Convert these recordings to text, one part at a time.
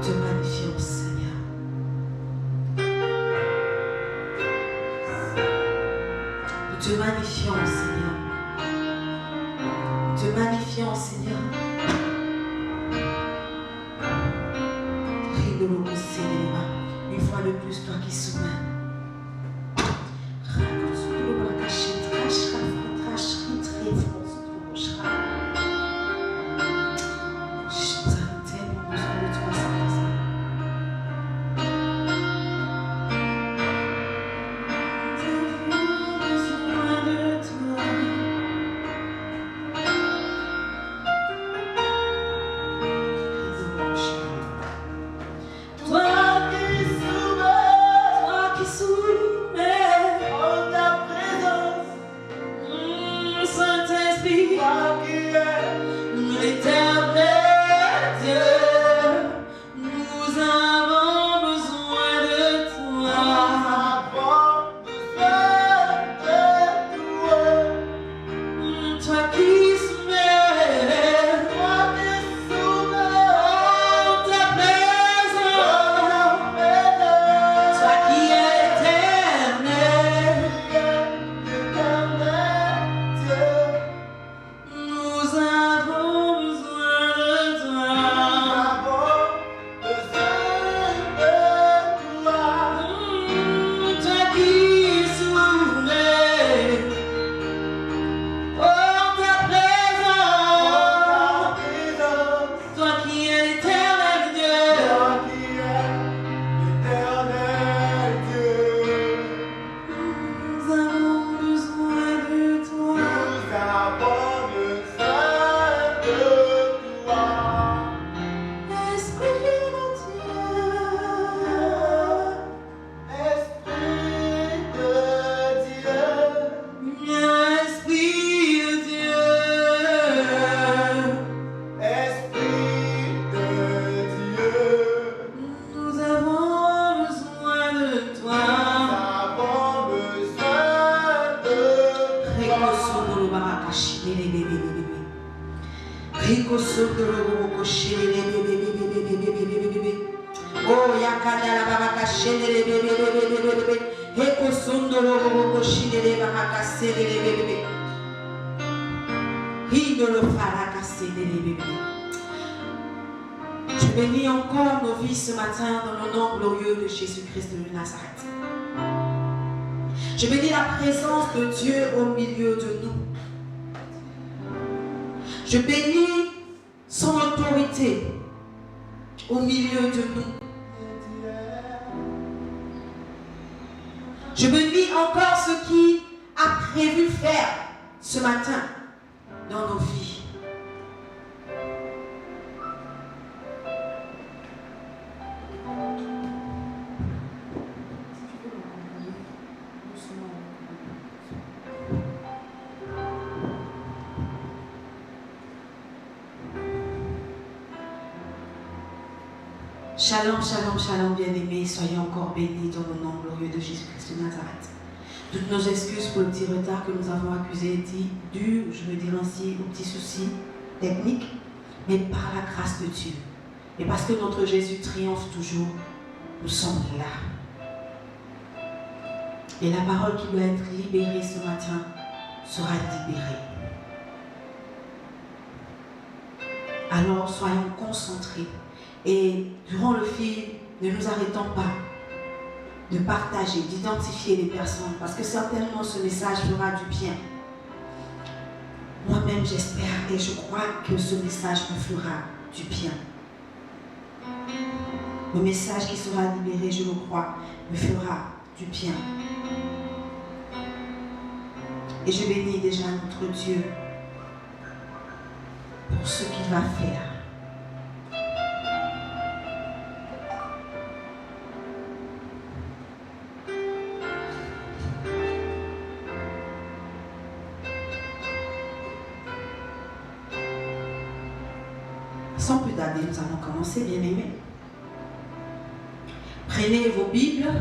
Te magnifions, Seigneur. Nous te magnifions, Seigneur. Nous te magnifions, Seigneur. Une fois de plus, toi qui soumets. Toi qui soumets. Oh, yakanda la baba kashendele bebe. Eko sondolo bobo koshindele baba kasendele bebe. Hindolo fara kasendele bebe. Je bénis encore nos vies ce matin dans le nom glorieux de Jésus-Christ de Nazareth. Je bénis la présence de Dieu au milieu de nous. Je bénis son autorité au milieu de nous. Je bénis encore ce qu'il a prévu faire ce matin dans nos vies. Shalom, shalom, shalom, bien-aimés, soyez encore bénis dans le nom glorieux de Jésus-Christ de Nazareth. Toutes nos excuses pour le petit retard que nous avons accusé, dû, je veux dire ainsi, aux petits soucis techniques, mais par la grâce de Dieu. Et parce que notre Jésus triomphe toujours, nous sommes là. Et la parole qui doit être libérée ce matin sera libérée. Alors, soyons concentrés. Et durant le fil, ne nous arrêtons pas de partager, d'identifier les personnes, parce que certainement ce message fera du bien. Moi-même, j'espère et je crois que ce message me fera du bien. Le message qui sera libéré, je le crois, me fera du bien. Et je bénis déjà notre Dieu pour ce qu'il va faire. Sans plus tarder, nous allons commencer, bien-aimés. Prenez vos Bibles,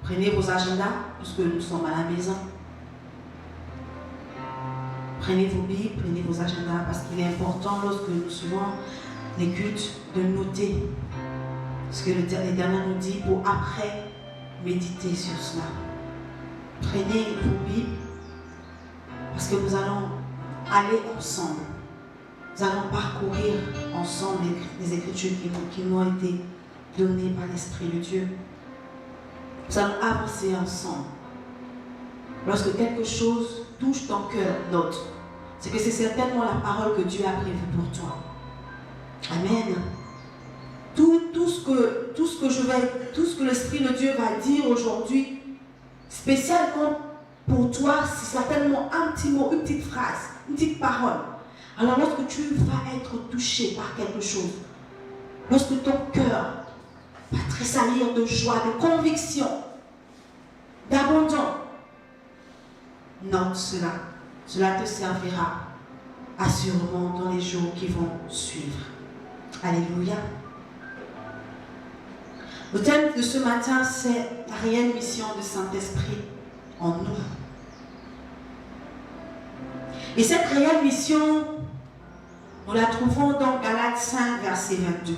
prenez vos agendas, puisque nous sommes à la maison. Prenez vos Bibles, prenez vos agendas, parce qu'il est important, lorsque nous suivons les cultes, de noter ce que l'Éternel nous dit pour après méditer sur cela. Prenez vos Bibles, parce que nous allons aller ensemble. Nous allons parcourir ensemble les Écritures qui nous ont été données par l'Esprit de Dieu. Nous allons avancer ensemble. Lorsque quelque chose touche ton cœur, note. C'est que c'est certainement la parole que Dieu a prévue pour toi. Amen. Tout ce que l'Esprit de Dieu va dire aujourd'hui, spécialement pour toi, c'est certainement un petit mot, une petite phrase, une petite parole. Alors lorsque tu vas être touché par quelque chose, lorsque ton cœur va tressaillir de joie, de conviction, d'abandon, note cela. Cela te servira assurément dans les jours qui vont suivre. Alléluia. Le thème de ce matin, c'est la réelle mission du Saint-Esprit en nous. Et cette réelle mission, nous la trouvons dans Galates 5, verset 22,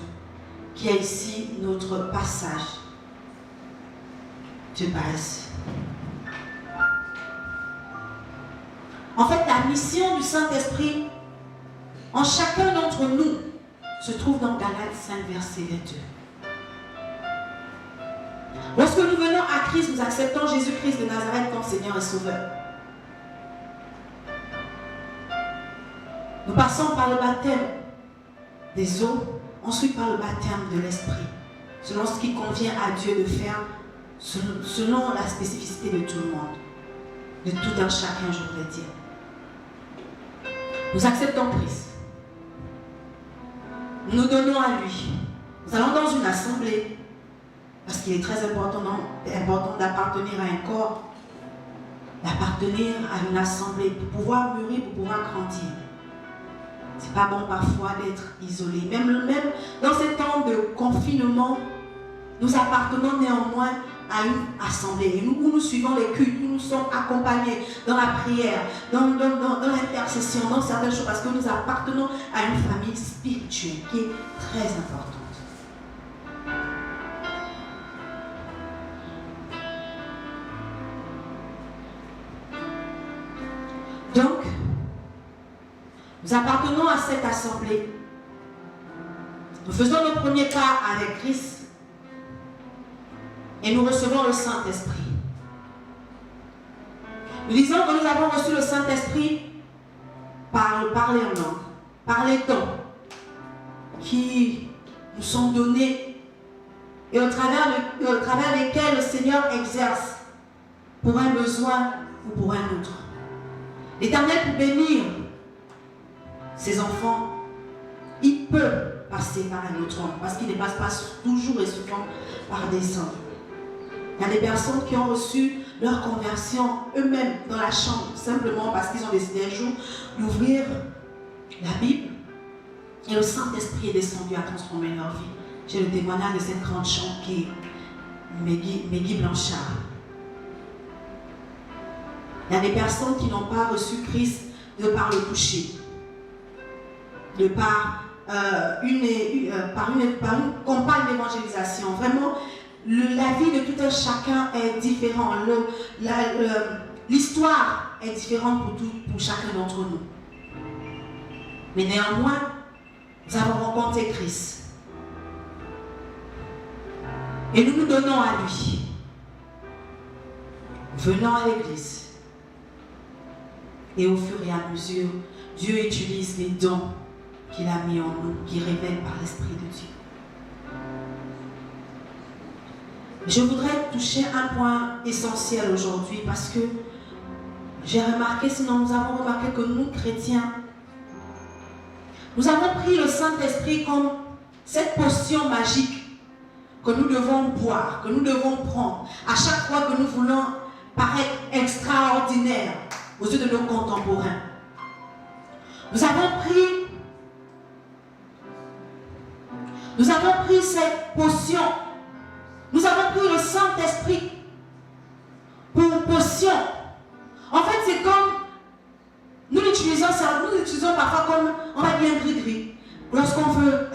qui est ici notre passage de base. En fait, la mission du Saint-Esprit en chacun d'entre nous se trouve dans Galates 5, verset 22. Lorsque nous venons à Christ, nous acceptons Jésus-Christ de Nazareth comme Seigneur et Sauveur. Nous passons par le baptême des eaux, ensuite par le baptême de l'Esprit, selon ce qui convient à Dieu de faire, selon la spécificité de tout le monde, de tout un chacun, je voudrais dire. Nous acceptons Christ. Nous nous donnons à lui. Nous allons dans une assemblée, parce qu'il est très important d'appartenir à un corps, d'appartenir à une assemblée, pour pouvoir mûrir, pour pouvoir grandir. C'est pas bon parfois d'être isolé. Même dans ces temps de confinement, nous appartenons néanmoins à une assemblée. Et nous suivons les cultes, nous sommes accompagnés dans la prière, dans l'intercession, dans certaines choses, parce que nous appartenons à une famille spirituelle qui est très importante. Donc, nous appartenons à cette assemblée. Nous faisons nos premiers pas avec Christ. Et nous recevons le Saint-Esprit. Nous disons que nous avons reçu le Saint-Esprit par le parler en langue, par les dons qui nous sont donnés et au travers lesquels le Seigneur exerce pour un besoin ou pour un autre. L'Éternel peut bénir ses enfants, il peut passer par un autre homme parce qu'il ne passe pas toujours et souvent par des hommes. Il y a des personnes qui ont reçu leur conversion eux-mêmes dans la chambre, simplement parce qu'ils ont décidé un jour d'ouvrir la Bible et le Saint-Esprit est descendu à transformer leur vie. J'ai le témoignage de cette grande chambre qui est Meggy Blanchard. Il y a des personnes qui n'ont pas reçu Christ de par le toucher, de par une campagne d'évangélisation. Vraiment, la vie de tout un chacun est différente. L'histoire est différente pour chacun d'entre nous. Mais néanmoins, nous avons rencontré Christ. Et nous nous donnons à lui. Venons à l'église. Et au fur et à mesure, Dieu utilise les dons qu'il a mis en nous, qui révèlent par l'Esprit de Dieu. Je voudrais toucher un point essentiel aujourd'hui parce que j'ai remarqué, sinon nous avons remarqué que nous, chrétiens, nous avons pris le Saint-Esprit comme cette potion magique que nous devons boire, que nous devons prendre à chaque fois que nous voulons paraître extraordinaires aux yeux de nos contemporains. Nous avons pris cette potion. Nous avons pris le Saint-Esprit pour potion. En fait, c'est comme nous l'utilisons parfois comme, on va dire, gris-gris. Lorsqu'on veut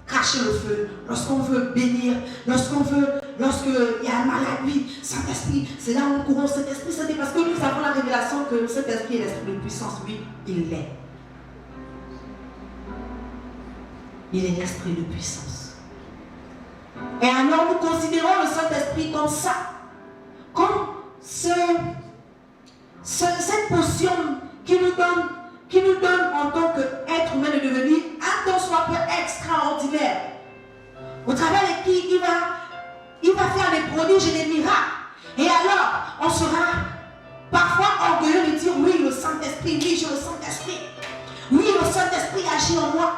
cracher le feu, lorsqu'on veut bénir, lorsqu'il y a un malade, oui, Saint-Esprit, c'est là où nous courons, Saint-Esprit, c'est parce que nous avons la révélation que cet esprit est l'esprit de puissance, oui, il l'est. Il est l'esprit de puissance. Et alors nous considérons le Saint-Esprit comme ça, comme cette potion qui nous donne en tant qu'être humain de devenir un tant soit peu extraordinaire, au travers de qui il va faire des prodiges et des miracles. Et alors, on sera parfois orgueilleux de dire oui, le Saint-Esprit, oui, j'ai le Saint-Esprit. Oui, le Saint-Esprit agit en moi.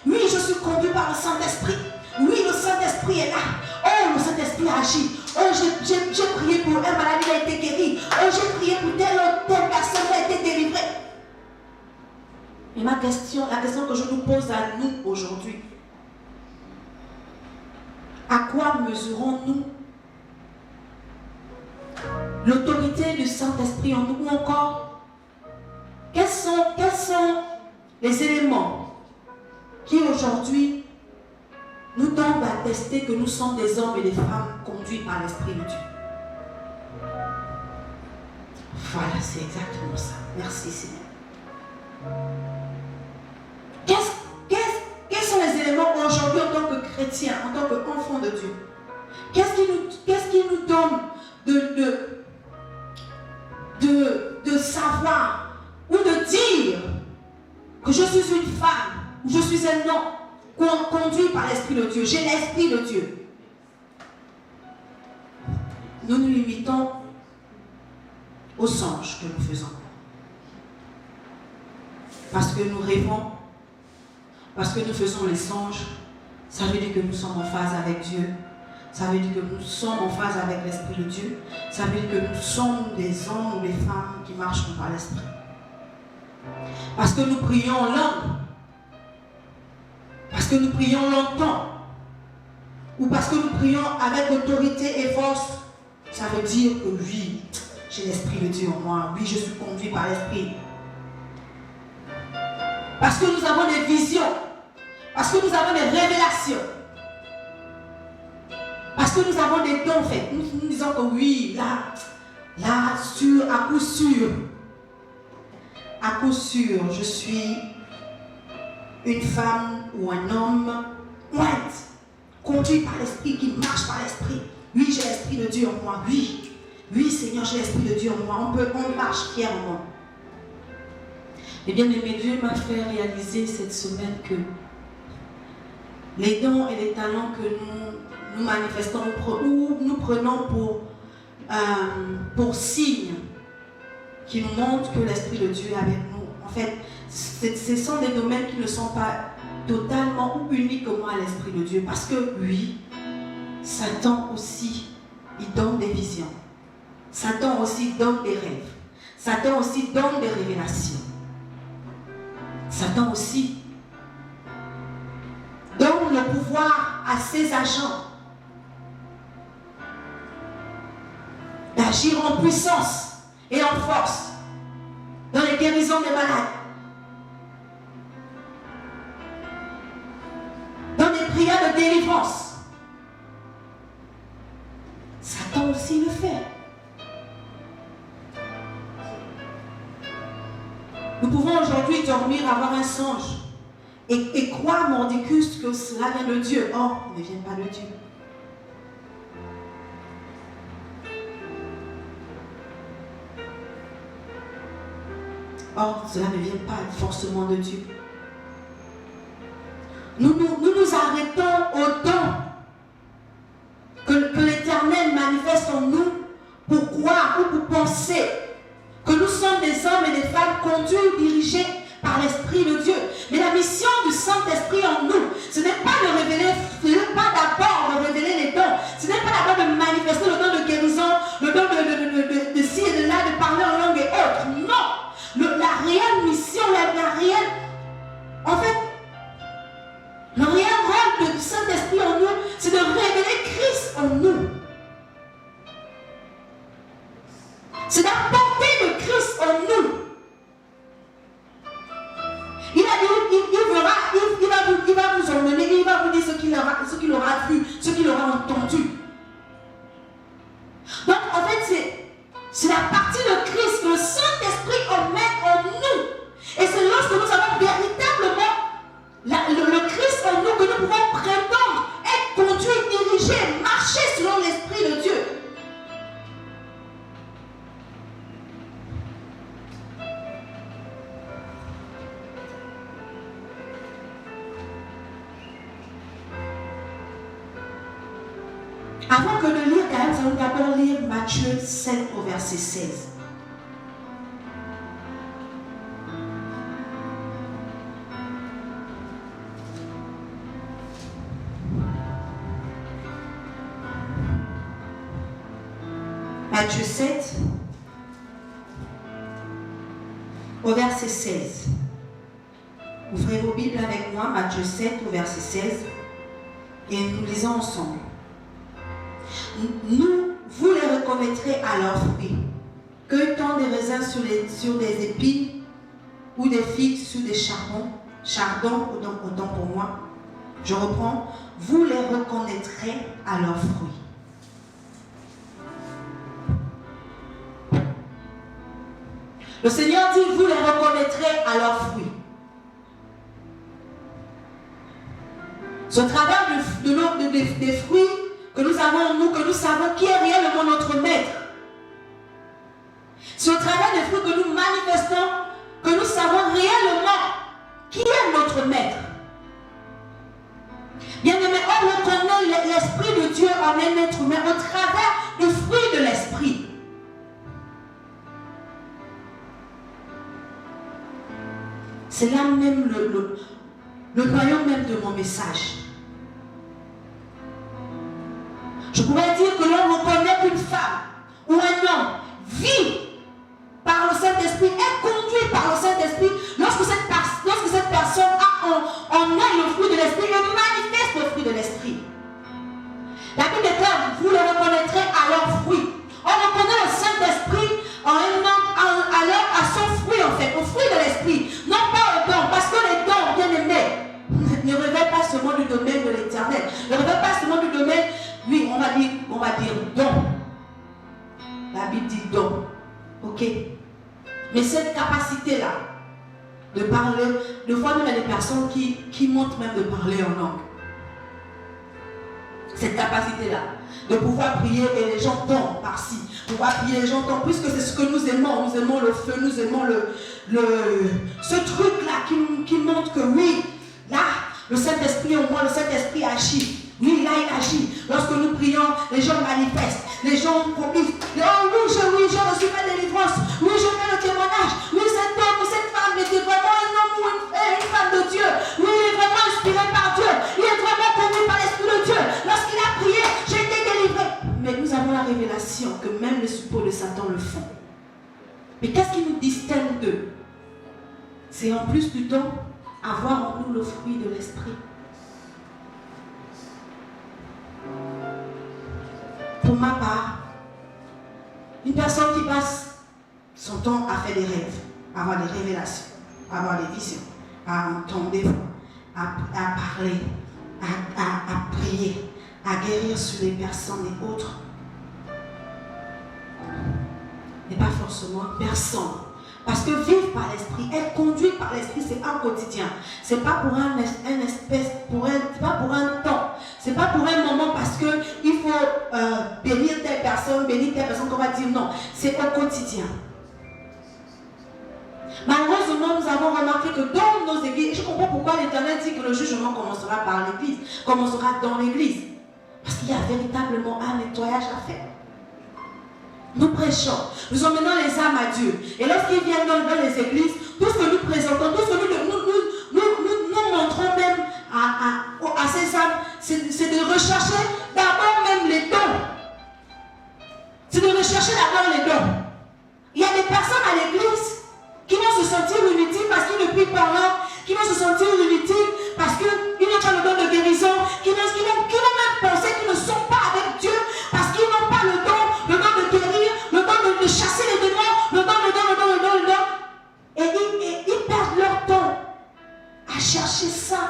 Oui, je suis conduit par le Saint-Esprit. Oui, le Saint-Esprit est là. Oh, le Saint-Esprit agit. Oh, j'ai prié pour un malade, il a été guéri. Oh, j'ai prié pour telle personne, il a été délivrée. Et la question que je nous pose à nous aujourd'hui, à quoi mesurons-nous l'autorité du Saint-Esprit en nous, ou encore quels sont les éléments qui aujourd'hui nous donnent d'attester que nous sommes des hommes et des femmes conduits par l'Esprit de Dieu? Voilà, c'est exactement ça. Merci Seigneur. Quels sont les éléments aujourd'hui en tant que chrétiens, en tant qu'enfants de Dieu? Qu'est-ce qui nous donne de savoir ou de dire que je suis une femme ou je suis un homme conduit par l'Esprit de Dieu? J'ai l'Esprit de Dieu. Nous nous limitons aux songes que nous faisons. Parce que nous rêvons, parce que nous faisons les songes, ça veut dire que nous sommes en phase avec Dieu. Ça veut dire que nous sommes en phase avec l'Esprit de Dieu. Ça veut dire que nous sommes des hommes ou des femmes qui marchent par l'Esprit. Parce que nous prions en langue. Parce que nous prions longtemps. ou parce que nous prions avec autorité et force, ça veut dire que oui, j'ai l'Esprit de Dieu en moi. Oui, je suis conduit par l'Esprit. Parce que nous avons des visions. Parce que nous avons des révélations. Parce que nous avons des dons faits. Nous disons que oui, là, sûr, à coup sûr, je suis une femme ou un homme conduit par l'Esprit, qui marche par l'Esprit. Oui, j'ai l'Esprit de Dieu en moi. Oui, oui, Seigneur, j'ai l'Esprit de Dieu en moi. On marche fièrement. Eh bien, aimé, Dieu m'a fait réaliser cette semaine que les dons et les talents que nous manifestons ou nous prenons pour signe qui nous montrent que l'Esprit de Dieu est avec nous. En fait, ce sont des domaines qui ne sont pas totalement ou uniquement à l'Esprit de Dieu. Parce que oui, Satan aussi, il donne des visions. Satan aussi donne des rêves. Satan aussi donne des révélations. Satan aussi donne le pouvoir à ses agents d'agir en puissance et en force dans les guérisons des malades, dans les prières de délivrance. Satan aussi le fait. Nous pouvons aujourd'hui dormir, avoir un songe et croire mordicus que cela vient de Dieu. Or, il ne vient pas de Dieu. Or, cela ne vient pas forcément de Dieu. Nous arrêtons au don que l'Éternel manifeste en nous pour croire ou pour penser que nous sommes des hommes et des femmes conduits ou dirigés par l'Esprit de Dieu. Mais la mission du Saint-Esprit en nous, ce n'est pas de révéler, ce n'est pas d'abord de révéler les dons, ce n'est pas d'abord de manifester le don de guérison, le don de ci et de là, de parler en langue et autres. Non! La réelle mission, la réelle... En fait, le réel rôle du Saint-Esprit en nous, c'est de révéler Christ en nous. C'est d'apporter le Christ en nous. Il va vous emmener, il va vous dire ce qu'il aura vu, ce qu'il aura entendu. Donc en fait, c'est la partie de Christ que le Saint-Esprit emmène en nous. Et c'est lorsque nous avons véritablement le Christ en nous que nous pouvons prétendre être conduits, dirigés, marcher selon l'Esprit de Dieu. Avant que de lire, quand même, nous allons d'abord lire Matthieu 7 au verset 16. Matthieu 7 au verset 16. Ouvrez vos Bibles avec moi, Matthieu 7 au verset 16, et nous lisons ensemble. Vous les reconnaîtrez à leurs fruits. Cueille-t-on des raisins sur des épines ou des figues sur des chardons, autant pour moi. Je reprends. Vous les reconnaîtrez à leurs fruits. Le Seigneur dit, vous les reconnaîtrez à leurs fruits. C'est au travers des fruits que nous avons en nous, que nous savons qui est réellement notre maître. C'est au travers des fruits que nous manifestons, que nous savons réellement qui est notre maître. Bien aimé, on reconnaît l'Esprit de Dieu en un être humain au travers du fruit de l'Esprit. C'est là même le noyau même de mon message. Je pourrais dire que l'on reconnaît qu'une femme ou un homme vit par le Saint-Esprit, est conduit par le Saint-Esprit lorsque cette personne a en elle le fruit de l'Esprit et manifeste le fruit de l'Esprit. La Bible déclare, vous le reconnaîtrez à leurs fruits. On reconnaît le Saint-Esprit à son fruit en fait, au fruit de l'Esprit. Non pas au don, parce que les dons, bien aimés, ne révèlent pas seulement du domaine de l'Éternel. Ne révèlent pas seulement du domaine, oui, on va dire don. La Bible dit don. Ok. Mais cette capacité-là, de parler, de fois même il y a des personnes qui montrent même de parler en langue. Cette capacité-là, de pouvoir prier et les gens tombent par-ci. Pouvoir prier, les gens tombent, puisque c'est ce que nous aimons. Nous aimons le feu, nous aimons ce truc-là qui montre que oui, là, le Saint-Esprit, au moins le Saint-Esprit agit. Oui, là, il agit. Lorsque nous prions, les gens manifestent. Les gens promettent. Oh oui, j'ai reçu ma délivrance. Oui, je fais le témoignage. Oui, cet homme ou cette femme était vraiment un homme ou une femme de Dieu. Oui, il est vraiment inspiré par Dieu. Il est vraiment conduit par l'Esprit de Dieu. Lorsqu'il a prié, j'ai été délivré. Mais nous avons la révélation que même les suppôts de Satan le font. Mais qu'est-ce qui nous distingue d'eux? C'est en plus du temps avoir en nous le fruit de l'Esprit. Pour ma part, une personne qui passe son temps à faire des rêves, à avoir des révélations, à avoir des visions, à entendre des voix, à parler, à prier, à guérir sur les personnes et autres, n'est pas forcément une personne. Parce que vivre par l'esprit, être conduit par l'esprit, c'est un quotidien. C'est pas pour c'est pas pour un temps. C'est pas pour un moment parce que il faut bénir telle personne qu'on va dire non. C'est au quotidien. Malheureusement, nous avons remarqué que dans nos églises, je comprends pourquoi l'Éternel dit que le jugement commencera par l'église, commencera dans l'église. Parce qu'il y a véritablement un nettoyage à faire. Nous prêchons, nous emmenons les âmes à Dieu. Et lorsqu'ils viennent dans les églises, tout ce que nous présentons, tout ce que nous montrons même à ces âmes, c'est de rechercher d'abord même les dons. C'est de rechercher d'abord les dons. Il y a des personnes à l'église qui vont se sentir inutiles parce qu'ils ne prient pas là, qui vont se sentir inutiles parce qu'ils n'ont pas le don de guérison, qui vont même penser qu'ils ne sont pas avec Dieu parce qu'ils n'ont pas le don de guérir, le don de chasser les démons, le don. Et ils perdent leur temps à chercher ça.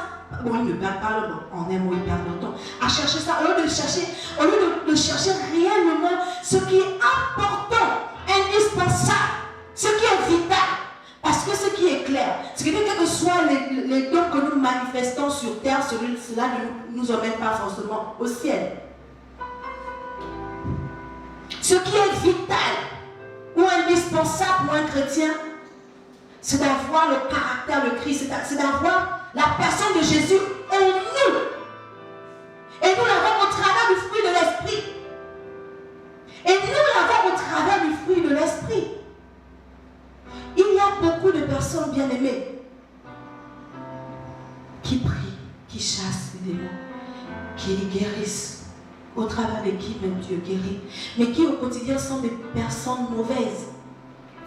Bon, ils ne perdent pas le temps, en un mot, ils perdent leur temps à chercher ça, au lieu de chercher réellement ce qui est important, indispensable, ce qui est vital. Parce que ce qui est clair, c'est que quels que soient les dons que nous manifestons sur terre, cela ne nous emmène pas forcément au ciel. Ce qui est vital ou indispensable pour un chrétien, c'est d'avoir le caractère de Christ, c'est d'avoir la personne de Jésus en nous. Et nous l'avons au travers du fruit de l'Esprit. Et nous l'avons au travers du fruit de l'Esprit. Il y a beaucoup de personnes bien-aimées qui prient, qui chassent les démons, qui guérissent, au travers de qui même Dieu guérit, mais qui au quotidien sont des personnes mauvaises,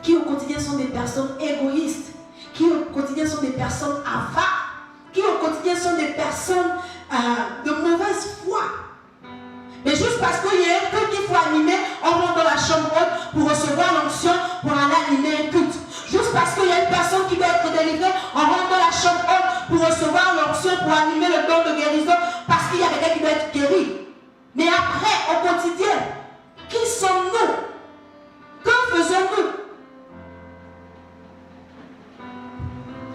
qui au quotidien sont des personnes égoïstes, qui au quotidien sont des personnes avares, qui au quotidien sont des personnes de mauvaise foi. Mais juste parce qu'il y a un culte qu'il faut animer, on rentre dans la chambre haute pour recevoir l'onction, pour aller animer un culte. Juste parce qu'il y a une personne qui doit être délivrée, on rentre dans la chambre haute pour recevoir l'onction, pour animer le don de guérison, parce qu'il y a quelqu'un qui doit être guéri. Mais après, au quotidien, qui sommes-nous? Que faisons-nous?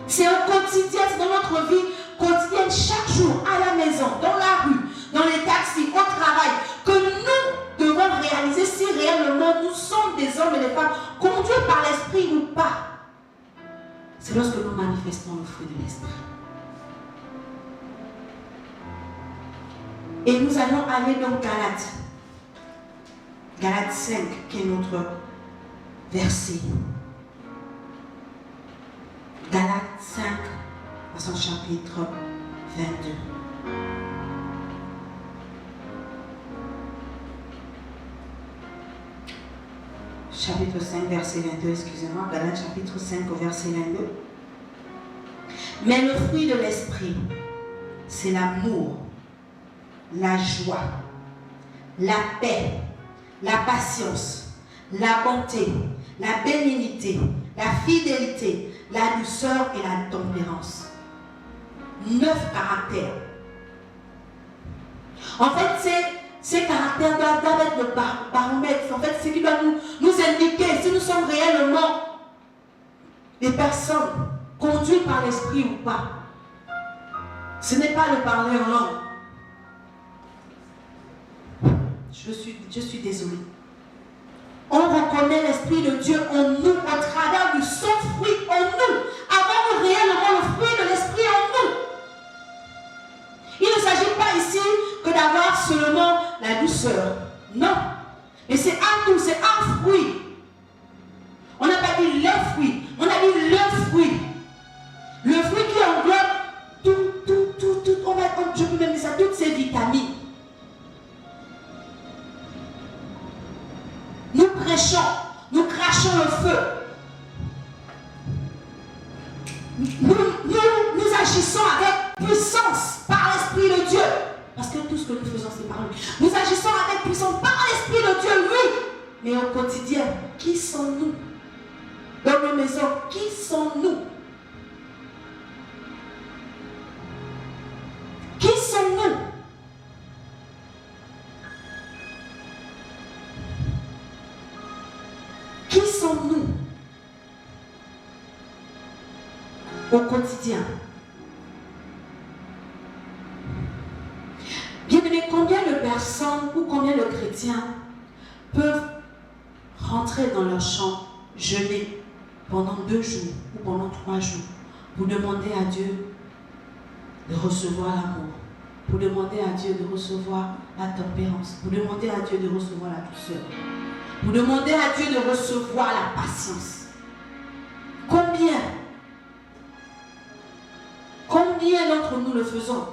C'est au quotidien, c'est dans notre vie quotidienne, chaque jour, à la maison, dans la rue, dans les taxis, au travail, que nous devons réaliser si réellement nous sommes des hommes et des femmes conduits par l'Esprit ou pas. C'est lorsque nous manifestons le fruit de l'Esprit. Et nous allons aller dans Galates. Galates 5, qui est notre verset. Galates 5, à son chapitre 22. Chapitre 5, verset 22, excusez-moi. Galates chapitre 5, au verset 22. Mais le fruit de l'Esprit, c'est l'amour, la joie, la paix, la patience, la bonté, la bénignité, la fidélité, la douceur et la tempérance. 9 caractères. En fait, ces caractères doivent être le baromètre. En fait, c'est ce qui doit nous indiquer si nous sommes réellement des personnes conduites par l'esprit ou pas. Ce n'est pas le parler en langue. Je suis désolée. On reconnaît l'Esprit de Dieu en nous, au travers du son fruit en nous. Avons-nous réellement le fruit de l'Esprit en nous? Il ne s'agit pas ici que d'avoir seulement la douceur. Non. Mais c'est un tout, c'est un fruit. On n'a pas dit les fruits, on a dit le fruit. Le fruit qui englobe tout, je peux même dire ça, toutes ces vitamines. Nous prêchons, nous crachons le feu. Nous agissons avec puissance par l'Esprit de Dieu. Parce que tout ce que nous faisons, c'est par lui. Nous agissons avec puissance par l'Esprit de Dieu, oui. Mais au quotidien, qui sommes-nous? Dans nos maisons, qui sommes-nous? Qui sommes-nous? Qui sommes-nous au quotidien? Bien-aimés, combien de personnes ou combien de chrétiens peuvent rentrer dans leur champ, jeûner pendant 2 jours ou pendant 3 jours pour demander à Dieu de recevoir l'amour, pour demander à Dieu de recevoir la tempérance, pour demander à Dieu de recevoir la douceur, pour demander à Dieu de recevoir la patience? Combien d'entre nous le faisons?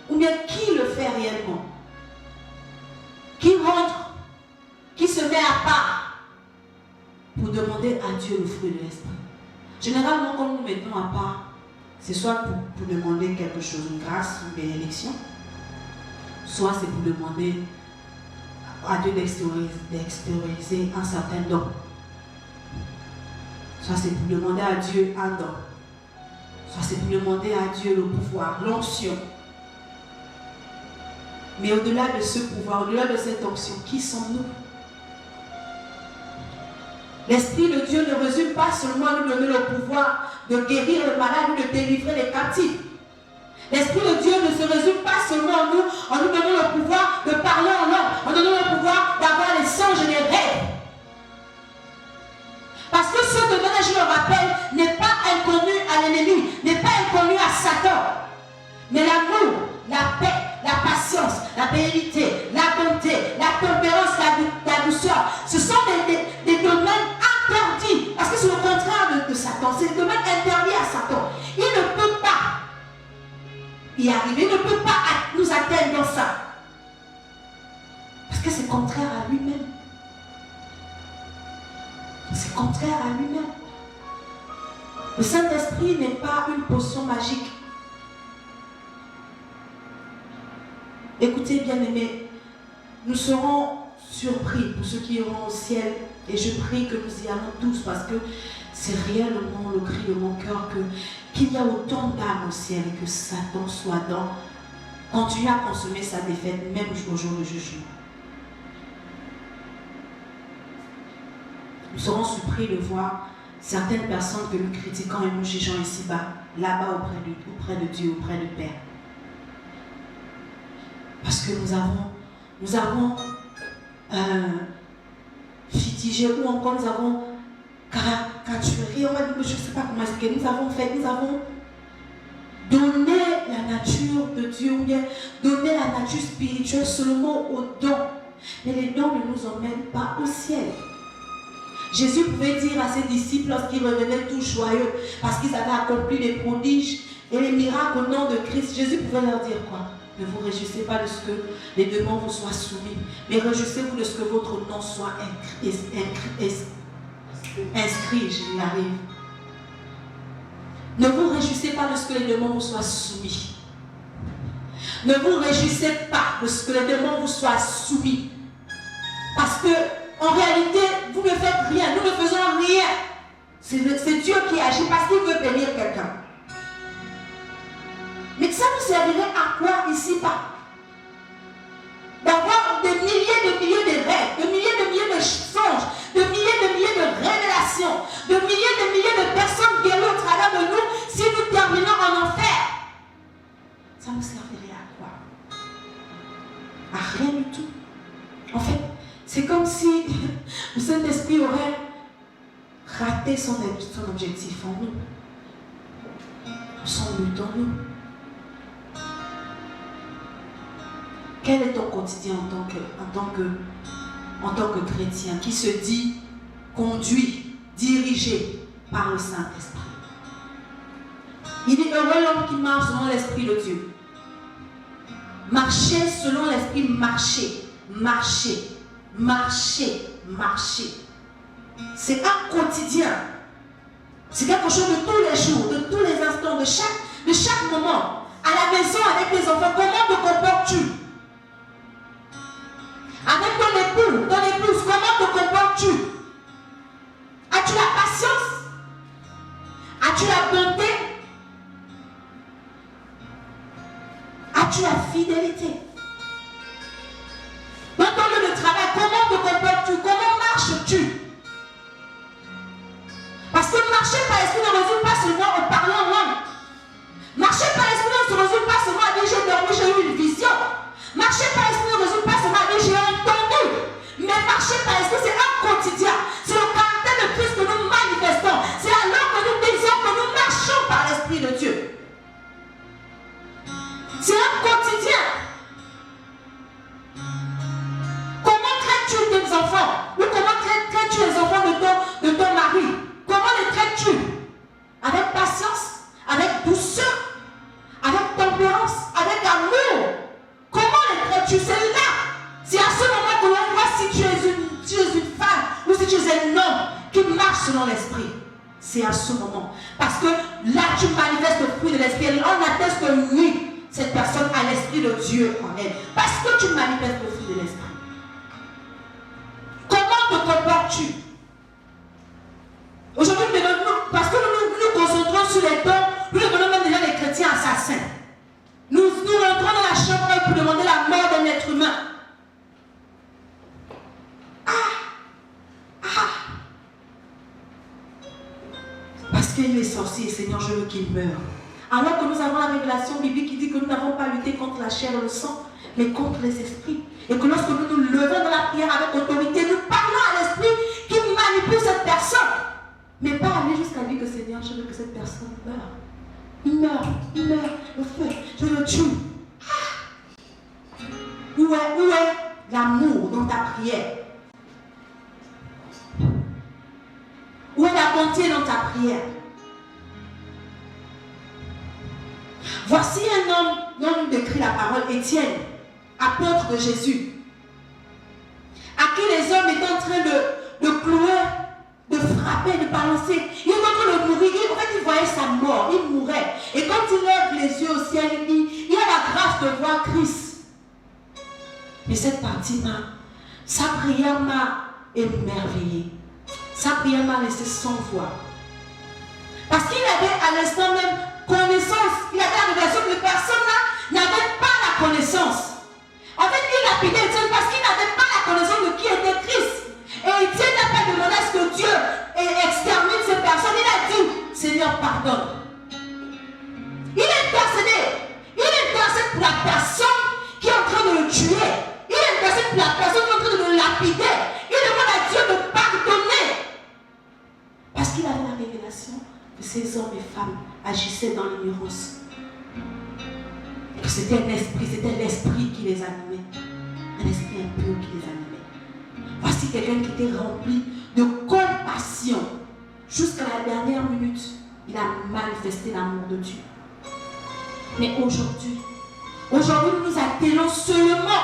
Ou bien qui le fait réellement? Qui rentre, qui se met à part pour demander à Dieu le fruit de l'esprit? Généralement, quand nous nous mettons à part, c'est soit pour demander quelque chose, une grâce, une bénédiction, soit c'est pour demander à Dieu d'extérioriser un certain don. Soit c'est pour demander à Dieu un don. Soit c'est pour demander à Dieu le pouvoir, l'onction. Mais au-delà de ce pouvoir, au-delà de cette onction, qui sommes-nous? L'Esprit de Dieu ne résume pas seulement à nous donner le pouvoir de guérir le malade ou de délivrer les captifs. L'Esprit de Dieu ne se résume pas seulement en nous donnant le pouvoir de parler en langue, en nous donnant le pouvoir d'avoir les songes et les rêves. Parce que ce domaine, je le rappelle, n'est pas inconnu à l'ennemi, n'est pas inconnu à Satan. Mais l'amour, la paix, la patience, la bénédiction, la bonté, la tempérance, la douceur, ce sont des domaines interdits. Parce que c'est le contraire de Satan. C'est le domaine interdit à Satan. Il ne peut pas y arriver, il ne peut pas nous atteindre dans ça. Parce que c'est contraire à lui-même. C'est contraire à lui-même. Le Saint-Esprit n'est pas une potion magique. Écoutez, bien-aimés, nous serons surpris pour ceux qui iront au ciel. Et je prie que nous y allons tous parce que c'est réellement le cri de mon cœur qu'il y a autant d'âmes au ciel et que Satan soit continue à consommer sa défaite même au jour du jugement. Nous serons surpris de voir certaines personnes que nous critiquons et nous jugeons ici-bas, là-bas auprès de Dieu, auprès du Père. Parce que nous avons fitigé ou encore nous avons caricaturé, je ne sais pas comment expliquer, nous avons donné la nature de Dieu ou bien donné la nature spirituelle seulement aux dons. Mais les dons ne nous emmènent pas au ciel. Jésus pouvait dire à ses disciples lorsqu'ils revenaient tous joyeux parce qu'ils avaient accompli les prodiges et les miracles au nom de Christ. Jésus pouvait leur dire quoi? Ne vous réjouissez pas de ce que les démons vous soient soumis, mais réjouissez-vous de ce que votre nom soit inscrit. J'y arrive. Ne vous réjouissez pas de ce que les démons vous soient soumis. Ne vous réjouissez pas de ce que les démons vous soient soumis. Parce que, en réalité, vous ne faites rien. Nous ne faisons rien. C'est Dieu qui agit parce qu'il veut bénir quelqu'un. Mais ça nous servirait à quoi ici-bas? D'avoir des milliers de rêves, de milliers de songes, de milliers de révélations, de milliers de personnes guéries au travers de nous, si nous terminons en enfer. Ça nous servirait à quoi? À rien du tout. En fait, c'est comme si le Saint-Esprit aurait raté son objectif en nous. Son but en nous. Quel est ton quotidien en tant que chrétien qui se dit conduit, dirigé par le Saint-Esprit? Il est heureux l'homme qui marche selon l'Esprit de Dieu. Marcher selon l'Esprit, marcher. C'est un quotidien. C'est quelque chose de tous les jours, de tous les instants, de chaque moment. À la maison avec les enfants, comment te comportes-tu? Avec ton époux, ton épouse, comment te comportes-tu? As-tu la patience? As-tu la bonté? As-tu la fidélité? Dans ton lieu de travail, comment te comportes-tu? Comment marches-tu? Parce que marcher par l'esprit ne résume pas seulement en parlant en langue. Marcher par l'esprit ne se résume pas seulement à dire j'ai dormi, j'ai eu une vision. Marcher par l'esprit ne résume pas seulement à dire j'ai entendu. Mais marcher par l'esprit, c'est un quotidien. C'est le caractère de Christ que nous manifestons. C'est alors que nous disons que nous marchons par l'Esprit de Dieu. C'est un quotidien. Comment traites-tu tes enfants? Ou comment traites-tu les enfants de ton mari? Comment les traites-tu? Avec patience, avec douceur, avec tempérance, avec amour. Comment les traites-tu? C'est là. C'est à ce moment que l'on voit si tu es une femme ou si tu es un homme qui marche selon l'esprit. C'est à ce moment. Parce que là, tu manifestes le fruit de l'esprit. On atteste que oui, cette personne a l'esprit de Dieu en elle. Parce que tu manifestes le fruit de l'esprit. Comment te comportes-tu? Aujourd'hui, parce que nous nous concentrons sur les dons, nous devenons même déjà les chrétiens assassins. Nous rentrons dans la chambre pour demander la mort d'un être humain. Parce qu'il est sorcier, Seigneur, je veux qu'il meure. Alors que nous avons la révélation biblique qui dit que nous n'avons pas lutté contre la chair et le sang, mais contre les esprits. Et que lorsque nous nous levons dans la prière avec autorité, nous parlons à l'esprit qui manipule cette personne. Mais pas aller jusqu'à dire que Seigneur, je veux que cette personne meure. Il meurt, le feu, je le tue. Où est l'amour dans ta prière? Où est la bonté dans ta prière? Voici un homme dont nous décrit la parole, Étienne, apôtre de Jésus, à qui les hommes étaient en train de clouer, de frapper, de balancer. Il était en train de mourir. En fait, il voyait sa mort. Il mourait. Et quand il lève les yeux au ciel, il dit, il a la grâce de voir Christ. Mais cette partie sa prière m'a émerveillé. Sa prière m'a laissé sans voix. Parce qu'il avait à l'instant même connaissance. Il avait la révélation que les personnes là n'avaient pas la connaissance. En fait, il lapidait Étienne parce qu'il n'avait pas la connaissance de qui était Christ. Et Étienne n'a pas demandé à ce que Dieu extermine ces personnes. Il a dit, Seigneur, pardonne. Il intercède pour la personne qui est en train de le tuer. Il intercède pour la personne qui est en train de le lapider. Il demande à Dieu de pardonner. Parce qu'il avait la révélation que ces hommes et femmes agissaient dans l'ignorance. Que c'était un esprit, c'était l'esprit qui les animait. Un esprit impur qui les animait. Voici quelqu'un qui était rempli de compassion. Jusqu'à la dernière minute, il a manifesté l'amour de Dieu. Mais aujourd'hui, nous nous attelons seulement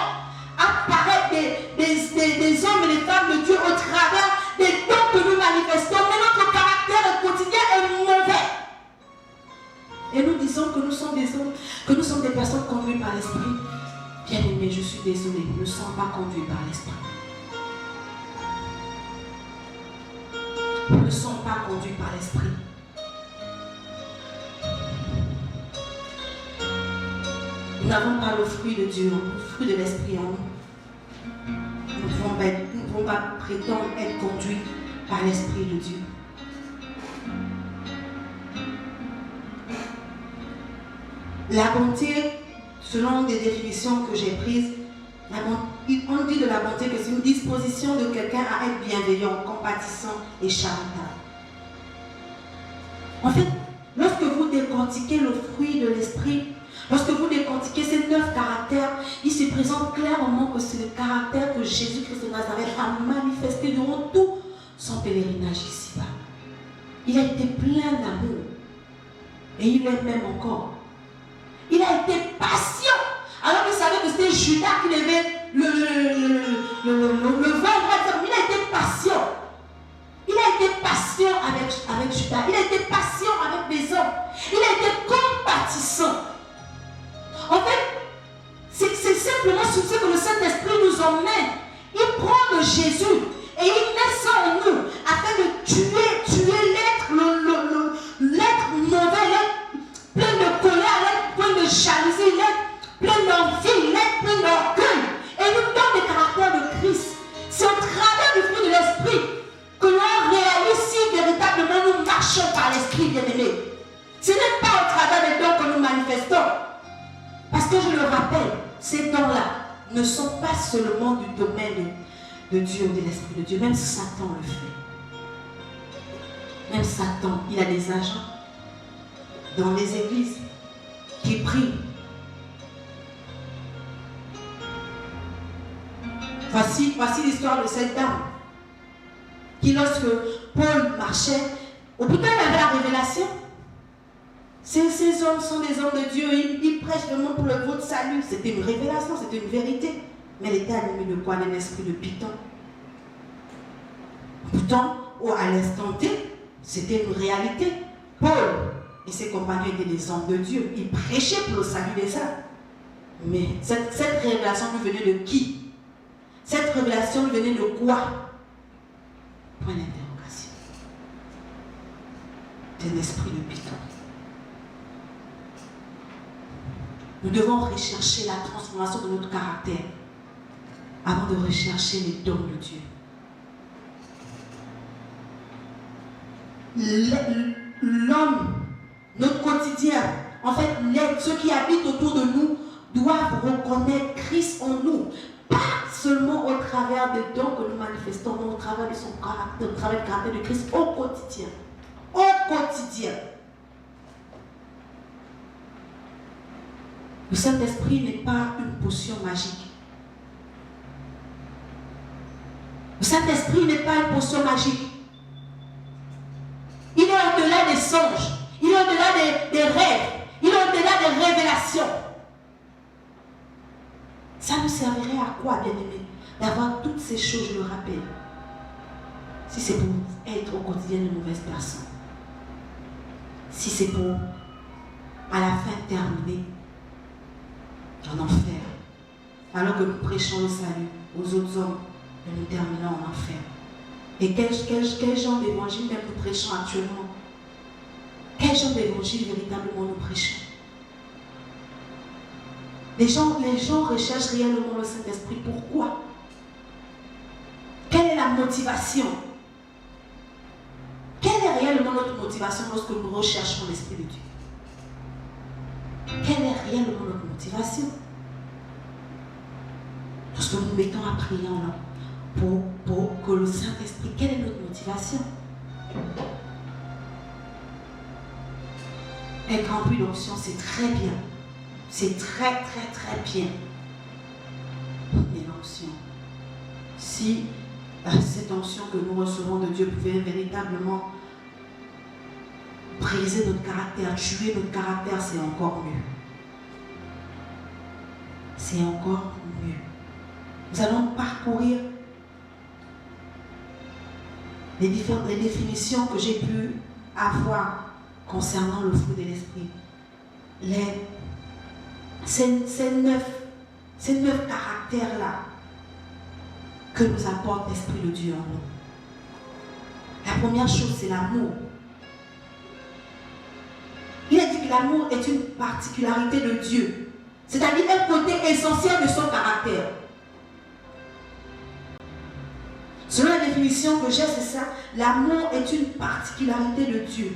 à paraître des hommes et des femmes de Dieu au travers des dons que nous manifestons. Mais notre caractère quotidien est mauvais. Et nous disons disons que nous sommes des hommes, que nous sommes des personnes conduites par l'Esprit, bien aimé, je suis désolée, ne sommes pas conduits par l'Esprit. Nous ne sommes pas conduits par l'Esprit. Nous n'avons pas le fruit de Dieu, le fruit de l'Esprit en nous. Nous ne pouvons pas prétendre être conduits par l'Esprit de Dieu. La bonté, selon des définitions que j'ai prises, on dit de la bonté que c'est une disposition de quelqu'un à être bienveillant, compatissant et charitable. En fait, lorsque vous décortiquez le fruit de l'esprit, lorsque vous décortiquez ces 9 caractères, il se présente clairement que c'est le caractère que Jésus-Christ de Nazareth a manifesté durant tout son pèlerinage ici-bas. Il a été plein d'amour. Et il est même encore. Il a été patient. Alors qu'il savait que c'était Judas qui avait le vent. Il a été patient. Il a été patient avec Judas. Il a été patient avec les hommes. Il a été compatissant. En fait, c'est simplement sur ce que le Saint-Esprit nous emmène. Il prend de Jésus et il met ça en nous afin de tuer l'être mauvais, l'être plein de colère, l'être plein de jalousie, l'être plein d'envie, l'être plein d'orgueil. Et il nous donne les caractères de Christ. C'est au travers du fruit de l'Esprit que l'on réalise si véritablement nous marchons par l'Esprit, bien-aimé. Ce n'est pas au travers des dons que nous manifestons. Parce que je le rappelle, ces dons-là ne sont pas seulement du domaine de Dieu ou de l'Esprit de Dieu. Même Satan le fait. Même Satan, il a des agents dans les églises qui prient. Voici l'histoire de cette dame qui, lorsque Paul marchait, au bout d'un moment, il avait la révélation. Ces hommes sont des hommes de Dieu, ils prêchent vraiment pour le votre salut. C'était une révélation, c'était une vérité. Mais elle était animée de quoi? D'un esprit de Python. Pourtant, à l'instant T, c'était une réalité. Paul et ses compagnons étaient des hommes de Dieu. Ils prêchaient pour le salut des âmes. Mais cette révélation lui venait de qui? Cette révélation lui venait de quoi? Point d'interrogation. D'un esprit de Python. Nous devons rechercher la transformation de notre caractère avant de rechercher les dons de Dieu. L'homme, notre quotidien, en fait, ceux qui habitent autour de nous doivent reconnaître Christ en nous. Pas seulement au travers des dons que nous manifestons, mais au travers de son caractère, au travers du caractère de Christ au quotidien. Au quotidien. Le Saint-Esprit n'est pas une potion magique. Le Saint-Esprit n'est pas une potion magique. Il est au-delà des songes. Il est au-delà des rêves. Il est au-delà des révélations. Ça nous servirait à quoi, bien-aimé? D'avoir toutes ces choses, je le rappelle. Si c'est pour être au quotidien de mauvaises personnes. Si c'est pour, à la fin, terminer en enfer. Alors que nous prêchons le salut aux autres hommes, et nous terminons en enfer. Et quel genre d'évangile même nous prêchons actuellement? Quel genre d'évangile véritablement nous prêchons? Les gens recherchent réellement le Saint-Esprit. Pourquoi? Quelle est la motivation? Quelle est réellement notre motivation lorsque nous recherchons l'Esprit de Dieu? Quelle est réellement notre motivation? Lorsque nous mettons à prier en là, pour que le Saint-Esprit, quelle est notre motivation? Être rempli d'onction, c'est très bien. C'est très bien. Mais l'onction, si cette onction que nous recevons de Dieu pouvait véritablement briser notre caractère, tuer notre caractère, c'est encore mieux. C'est encore mieux. Nous allons parcourir les définitions que j'ai pu avoir concernant le fruit de l'esprit. ces neuf caractères-là que nous apporte l'Esprit de Dieu en nous. La première chose, c'est l'amour. Il a dit que l'amour est une particularité de Dieu, c'est-à-dire un côté essentiel de son caractère. Selon la définition que j'ai, c'est ça, l'amour est une particularité de Dieu.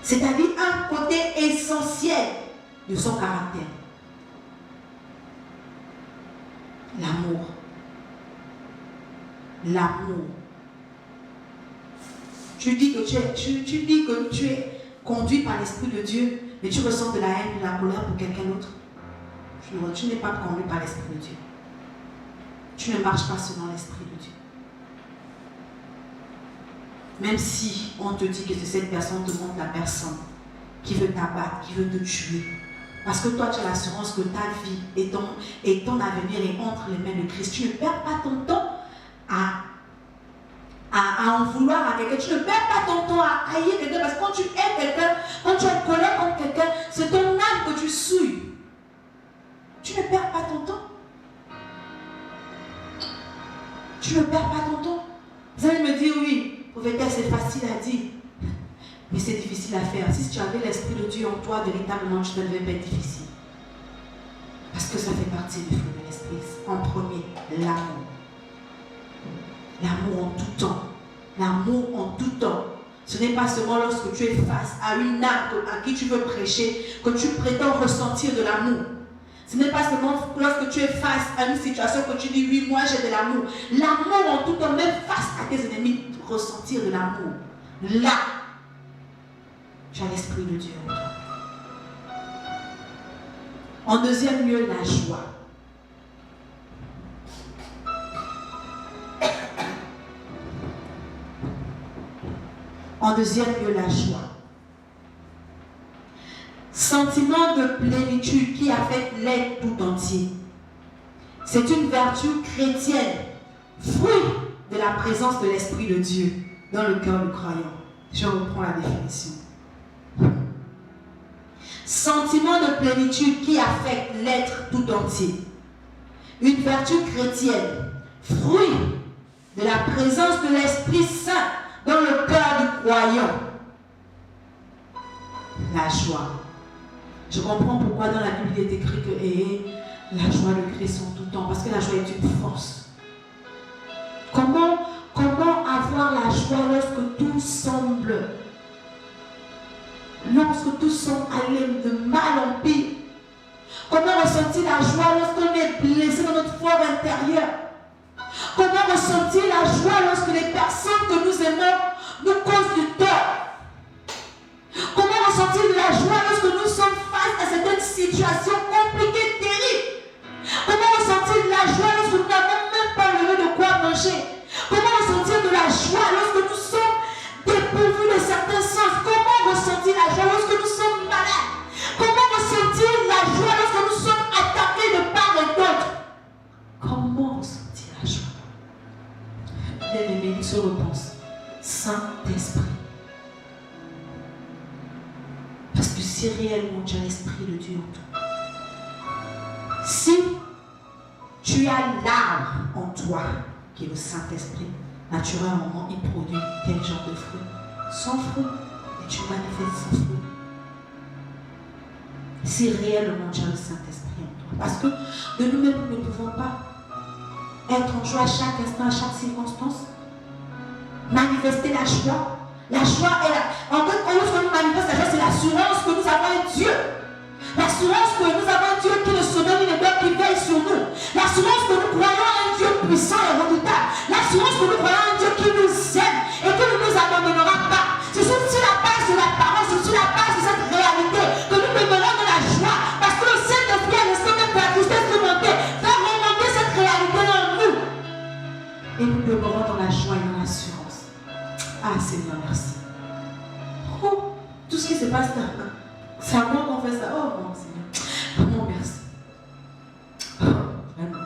C'est-à-dire un côté essentiel de son caractère. L'amour. L'amour. Tu dis que tu es conduit par l'Esprit de Dieu, mais tu ressens de la haine, de la colère pour quelqu'un d'autre. Tu n'es pas conduit par l'Esprit de Dieu. Tu ne marches pas selon l'Esprit de Dieu. Même si on te dit que c'est cette personne, te montre la personne qui veut t'abattre, qui veut te tuer. Parce que toi, tu as l'assurance que ta vie et ton avenir est entre les mains de Christ. Tu ne perds pas ton temps à en vouloir à quelqu'un. Tu ne perds pas ton temps à haïr quelqu'un. Parce que quand tu aimes quelqu'un, quand tu es en colère contre quelqu'un, c'est ton âme que tu souilles. Tu ne perds pas ton temps. Tu ne perds pas ton temps. Vous allez me dire, oui, prophétesse, c'est facile à dire. Mais c'est difficile à faire. Si tu avais l'Esprit de Dieu en toi, véritablement, tu ne devais pas être difficile. Parce que ça fait partie du fruit de l'Esprit. En premier, l'amour. L'amour en tout temps. L'amour en tout temps. Ce n'est pas seulement lorsque tu es face à une âme à qui tu veux prêcher que tu prétends ressentir de l'amour. Ce n'est pas seulement lorsque tu es face à une situation que tu dis oui, moi j'ai de l'amour. L'amour en tout temps, même face à tes ennemis, ressentir de l'amour. Là, tu as l'Esprit de Dieu en toi. En deuxième lieu, la joie. En deuxième lieu, la joie. Sentiment de plénitude qui affecte l'être tout entier. C'est une vertu chrétienne, fruit de la présence de l'Esprit de Dieu dans le cœur du croyant. Je reprends la définition. Sentiment de plénitude qui affecte l'être tout entier. Une vertu chrétienne, fruit de la présence de l'Esprit Saint dans le cœur du croyant. La joie. Je comprends pourquoi dans la Bible il est écrit que la joie de Christ en tout temps, parce que la joie est une force. Comment avoir la joie lorsque tout semble aller de mal en pire? Comment ressentir la joie lorsqu'on est blessé dans notre fort intérieur? Comment ressentir la joie lorsque les personnes que nous aimons nous causent du tort? Comment ressentir de la joie lorsque nous sommes face à certaines situations compliquées, terribles? Comment ressentir de la joie lorsque nous n'avons même pas levé de quoi manger? Comment ressentir de la joie lorsque nous sommes dépourvus de certains sens? Comment ressentir la joie lorsque nous sommes malades? Comment ressentir la joie lorsque nous sommes attaqués de part et d'autre? Comment ressentir la joie? Bien-aimé, une seule réponse. Saint-Esprit. Parce que si réellement tu as l'Esprit de Dieu en toi, si tu as l'arbre en toi, qui est le Saint-Esprit, naturellement, il produit quel genre de fruit? Sans fruit. Et tu manifestes sans fruit. Si réellement tu as le Saint-Esprit en toi. Parce que de nous-mêmes, nous ne pouvons pas être en joie à chaque instant, à chaque circonstance. Manifester la joie. La joie est là. En fait, lorsque nous manifestons la joie, c'est l'assurance que nous avons un Dieu. L'assurance que nous avons un Dieu qui ne se donne une époque qui veille sur nous. L'assurance que nous croyons à un Dieu puissant et redoutable. L'assurance que nous croyons à un Dieu qui nous aime et qui ne nous abandonnera pas. C'est sur la base de la parole, c'est sur la base de cette réalité que nous demeurons dans la joie. Parce que le Saint-Esprit a laissé même la tristesse remonter, faire remonter cette réalité en nous. Et nous demeurons dans la joie et dans l'assurance. Ah Seigneur, merci. Oh, tout ce qui se passe là. C'est à moi qu'on fait ça. Oh mon Seigneur. Vraiment merci. Oh, vraiment.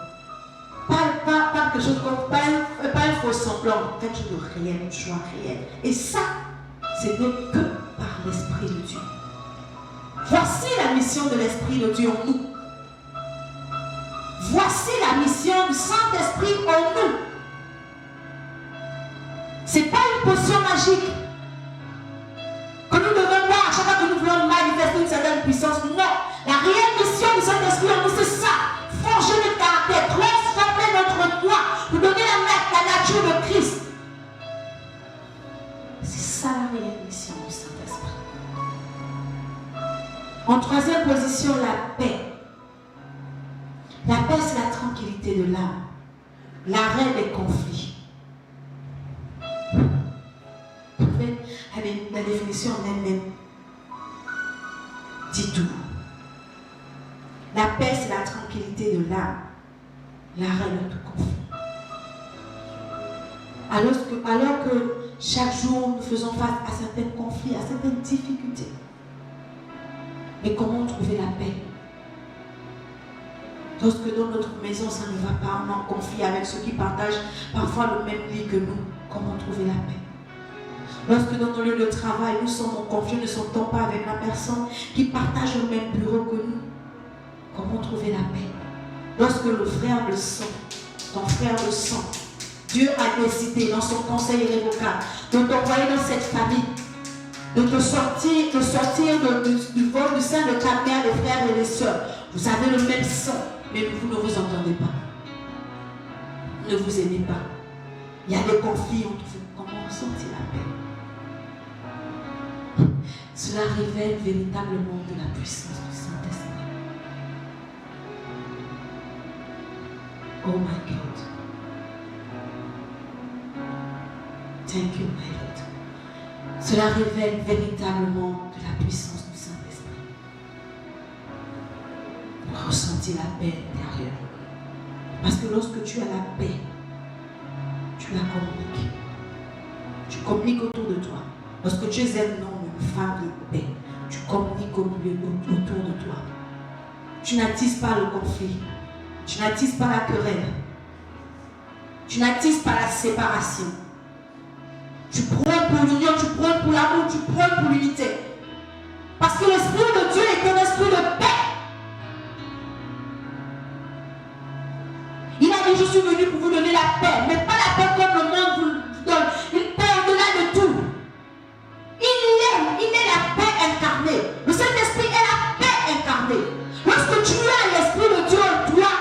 Pas quelque chose comme. Pas un faux semblant. Quelque chose de réel, une joie réelle. Et ça, ce n'est que par l'Esprit de Dieu. Voici la mission de l'Esprit de Dieu en nous. Voici la mission du Saint-Esprit en nous. Ce n'est pas une potion magique que nous devons voir à chaque fois que nous voulons manifester une certaine puissance. Non, la réelle mission du Saint-Esprit en nous, c'est ça. Forger le caractère, transformer notre moi, nous donner la nature de Christ. C'est ça la réelle mission du Saint-Esprit. En troisième position, la paix. La paix, c'est la tranquillité de l'âme, l'arrêt des conflits. En fait, la définition en elle-même dit tout. La paix, c'est la tranquillité de l'âme, l'arrêt de tout conflit. Alors que chaque jour, nous faisons face à certains conflits, à certaines difficultés. Mais comment trouver la paix? Lorsque dans notre maison, ça ne va pas, on est en conflit avec ceux qui partagent parfois le même lit que nous, comment trouver la paix? Lorsque dans nos lieux de travail, nous sommes en conflit, ne s'entendons pas avec la personne qui partage le même bureau que nous, comment trouver la paix? Lorsque le frère le sent, ton frère le sent, Dieu a décidé dans son conseil irrévocable de t'envoyer dans cette famille, de te sortir du vol du sein de ta mère, les frères et les sœurs. Vous avez le même sang, mais vous ne vous entendez pas. Ne vous aimez pas. Il y a des conflits entre vous. Comment ressentir la paix? Cela révèle véritablement de la puissance du Saint-Esprit. Oh my God. Thank you, my Lord. Cela révèle véritablement de la puissance du Saint-Esprit. Ressentir la paix intérieure. Parce que lorsque tu as la paix, tu la communiques. Tu communiques autour de toi. Lorsque tu es un homme, une femme de paix, tu communiques autour de toi. Tu n'attises pas le conflit. Tu n'attises pas la querelle. Tu n'attises pas la séparation. Tu prônes pour l'union, tu prônes pour l'amour, tu prônes pour l'unité. Parce que l'Esprit de Dieu est un esprit de paix. Il a dit, je suis venu pour vous donner la paix, mais pas la paix comme le monde vous donne. Une paix au-delà de tout. Il est la paix incarnée. Le Saint-Esprit est la paix incarnée. Lorsque tu as l'Esprit de Dieu en toi,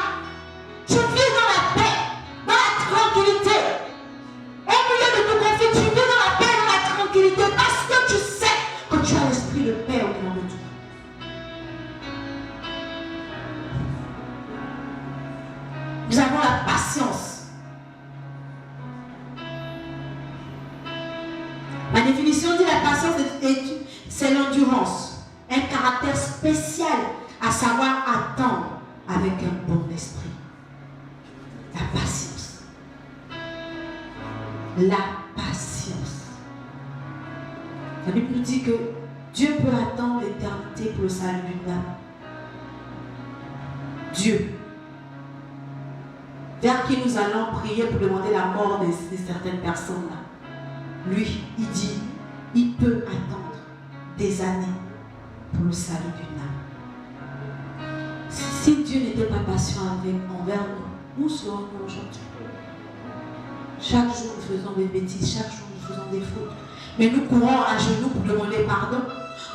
tu vis dans la paix, dans la tranquillité. Au milieu de tout conflit, tu vis dans la paix, dans la tranquillité, parce que tu sais que tu as l'Esprit de paix au-dedans de toi. Nous avons la patience. La définition dit la patience, c'est l'endurance, un caractère spécial, à savoir attendre avec un bon esprit. La patience. La patience. La Bible nous dit que Dieu peut attendre l'éternité pour le salut d'une âme. Dieu, vers qui nous allons prier pour demander la mort de certaines personnes là. Lui, il dit, il peut attendre des années pour le salut d'une âme. Si Dieu n'était pas patient envers nous, où serions-nous aujourd'hui? Chaque jour, nous faisons des bêtises, chaque jour, nous faisons des fautes. Mais nous courons à genoux pour demander pardon.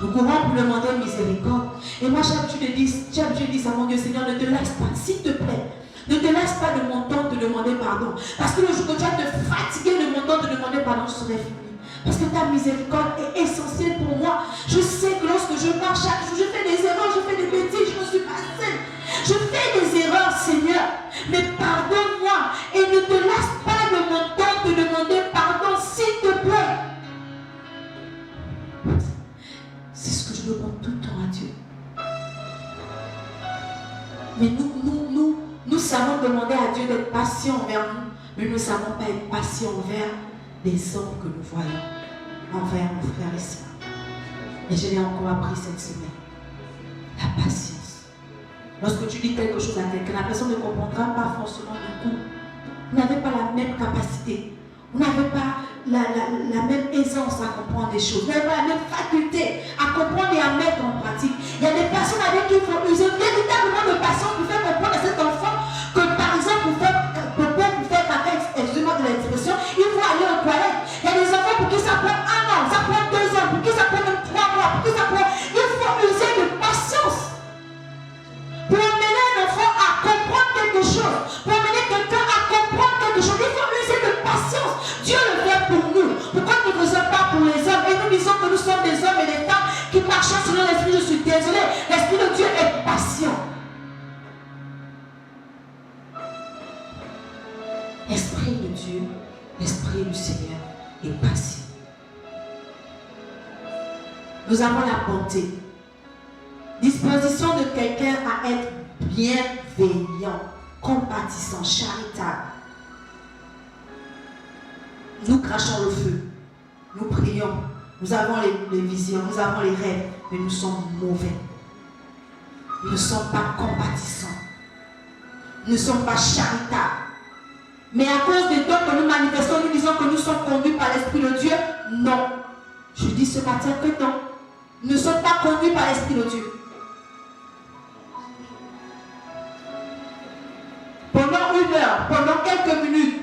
Nous courons pour demander miséricorde. Et moi, chaque jour, je dis à mon Dieu, Seigneur, ne te laisse pas, s'il te plaît. Ne te laisse pas de mon temps de demander pardon. Parce que le jour que tu vas te fatiguer de mon temps de demander pardon, je serai fini. Parce que ta miséricorde est essentielle pour moi. Je sais que lorsque je marche chaque jour, je fais des erreurs, je fais des bêtises, je ne suis pas saine. Je fais des erreurs, Seigneur. Mais pardonne-moi et ne te laisse pas de mon temps de demander pardon, s'il te plaît. C'est ce que je demande tout le temps à Dieu. Mais nous savons demander à Dieu d'être patient envers nous, mais nous ne savons pas être patient envers les hommes que nous voyons, envers nos frères et sœurs. Et je l'ai encore appris cette semaine. La patience. Lorsque tu dis quelque chose à quelqu'un, la personne ne comprendra pas forcément du coup. Vous n'avez pas la même capacité. Vous n'avez pas la même aisance à comprendre des choses. Vous n'avez pas la même faculté à comprendre et à mettre en pratique. Il y a des personnes avec qui il faut user véritablement de patience pour faire comprendre à cet enfant que, par exemple, pour faire caca, excusez-moi de l'expression, il faut aller aux toilettes. Il y a des enfants pour qui ça prend 1 an, ça prend 2 ans, pour qui ça prend même 3 mois, pour qui ça prend... Il faut user de patience pour amener un enfant à comprendre quelque chose, pour amener quelqu'un à comprendre quelque chose. Il faut user de patience. Dieu le fait pour nous. Pourquoi nous ne le faisons pas pour les hommes? Et nous disons que nous sommes des hommes et des femmes qui marchent selon l'esprit. Je suis désolé. L'esprit de Dieu est patient. L'esprit de Dieu, l'esprit du Seigneur est patient. Nous avons la bonté. Disposition de quelqu'un à être bienveillant, compatissant, charitable. Nous crachons le feu, nous prions, nous avons les visions, nous avons les rêves, mais nous sommes mauvais. Nous ne sommes pas compatissants. Nous ne sommes pas charitables. Mais à cause des dons que nous manifestons, nous disons que nous sommes conduits par l'Esprit de Dieu. Non. Je dis ce matin que non. Nous ne sommes pas conduits par l'Esprit de Dieu. Pendant 1 heure, pendant quelques minutes,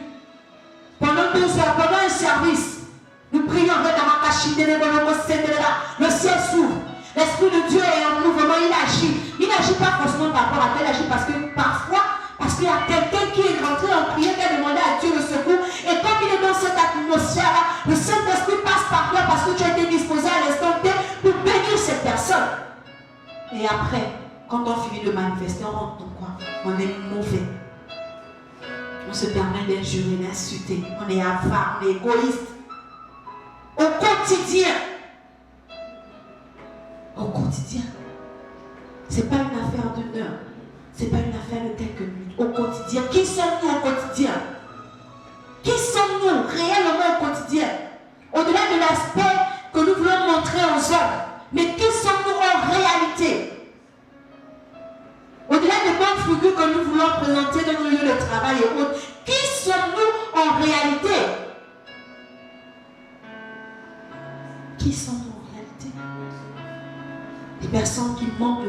pendant 2 heures, pendant un service, nous prions avec le ciel s'ouvre. L'Esprit de Dieu est en mouvement, il agit. Il n'agit pas forcément par rapport à tel, il agit parce que parfois, parce qu'il y a quelqu'un qui est rentré en prière, qui a demandé à Dieu le secours. Et comme il est dans cette atmosphère-là, le Saint-Esprit passe par toi parce que tu as été disposé à l'instant T pour bénir cette personne. Et après, quand on finit de manifester, on rentre dans quoi? On est mauvais. On se permet d'injurer, d'insulter. On est avare, on est égoïste. Au quotidien. Au quotidien. Ce n'est pas une affaire d'une heure. Ce n'est pas une affaire de quelques minutes. Au quotidien. Qui sommes-nous au quotidien? Qui sommes-nous réellement au quotidien? Au-delà de l'aspect que nous voulons montrer aux hommes. Mais qui sommes-nous en réalité? Au-delà des bonnes figures que nous voulons présenter dans nos lieux de travail et autres, qui sommes-nous en réalité? Qui sommes-nous en réalité? Des personnes qui manquent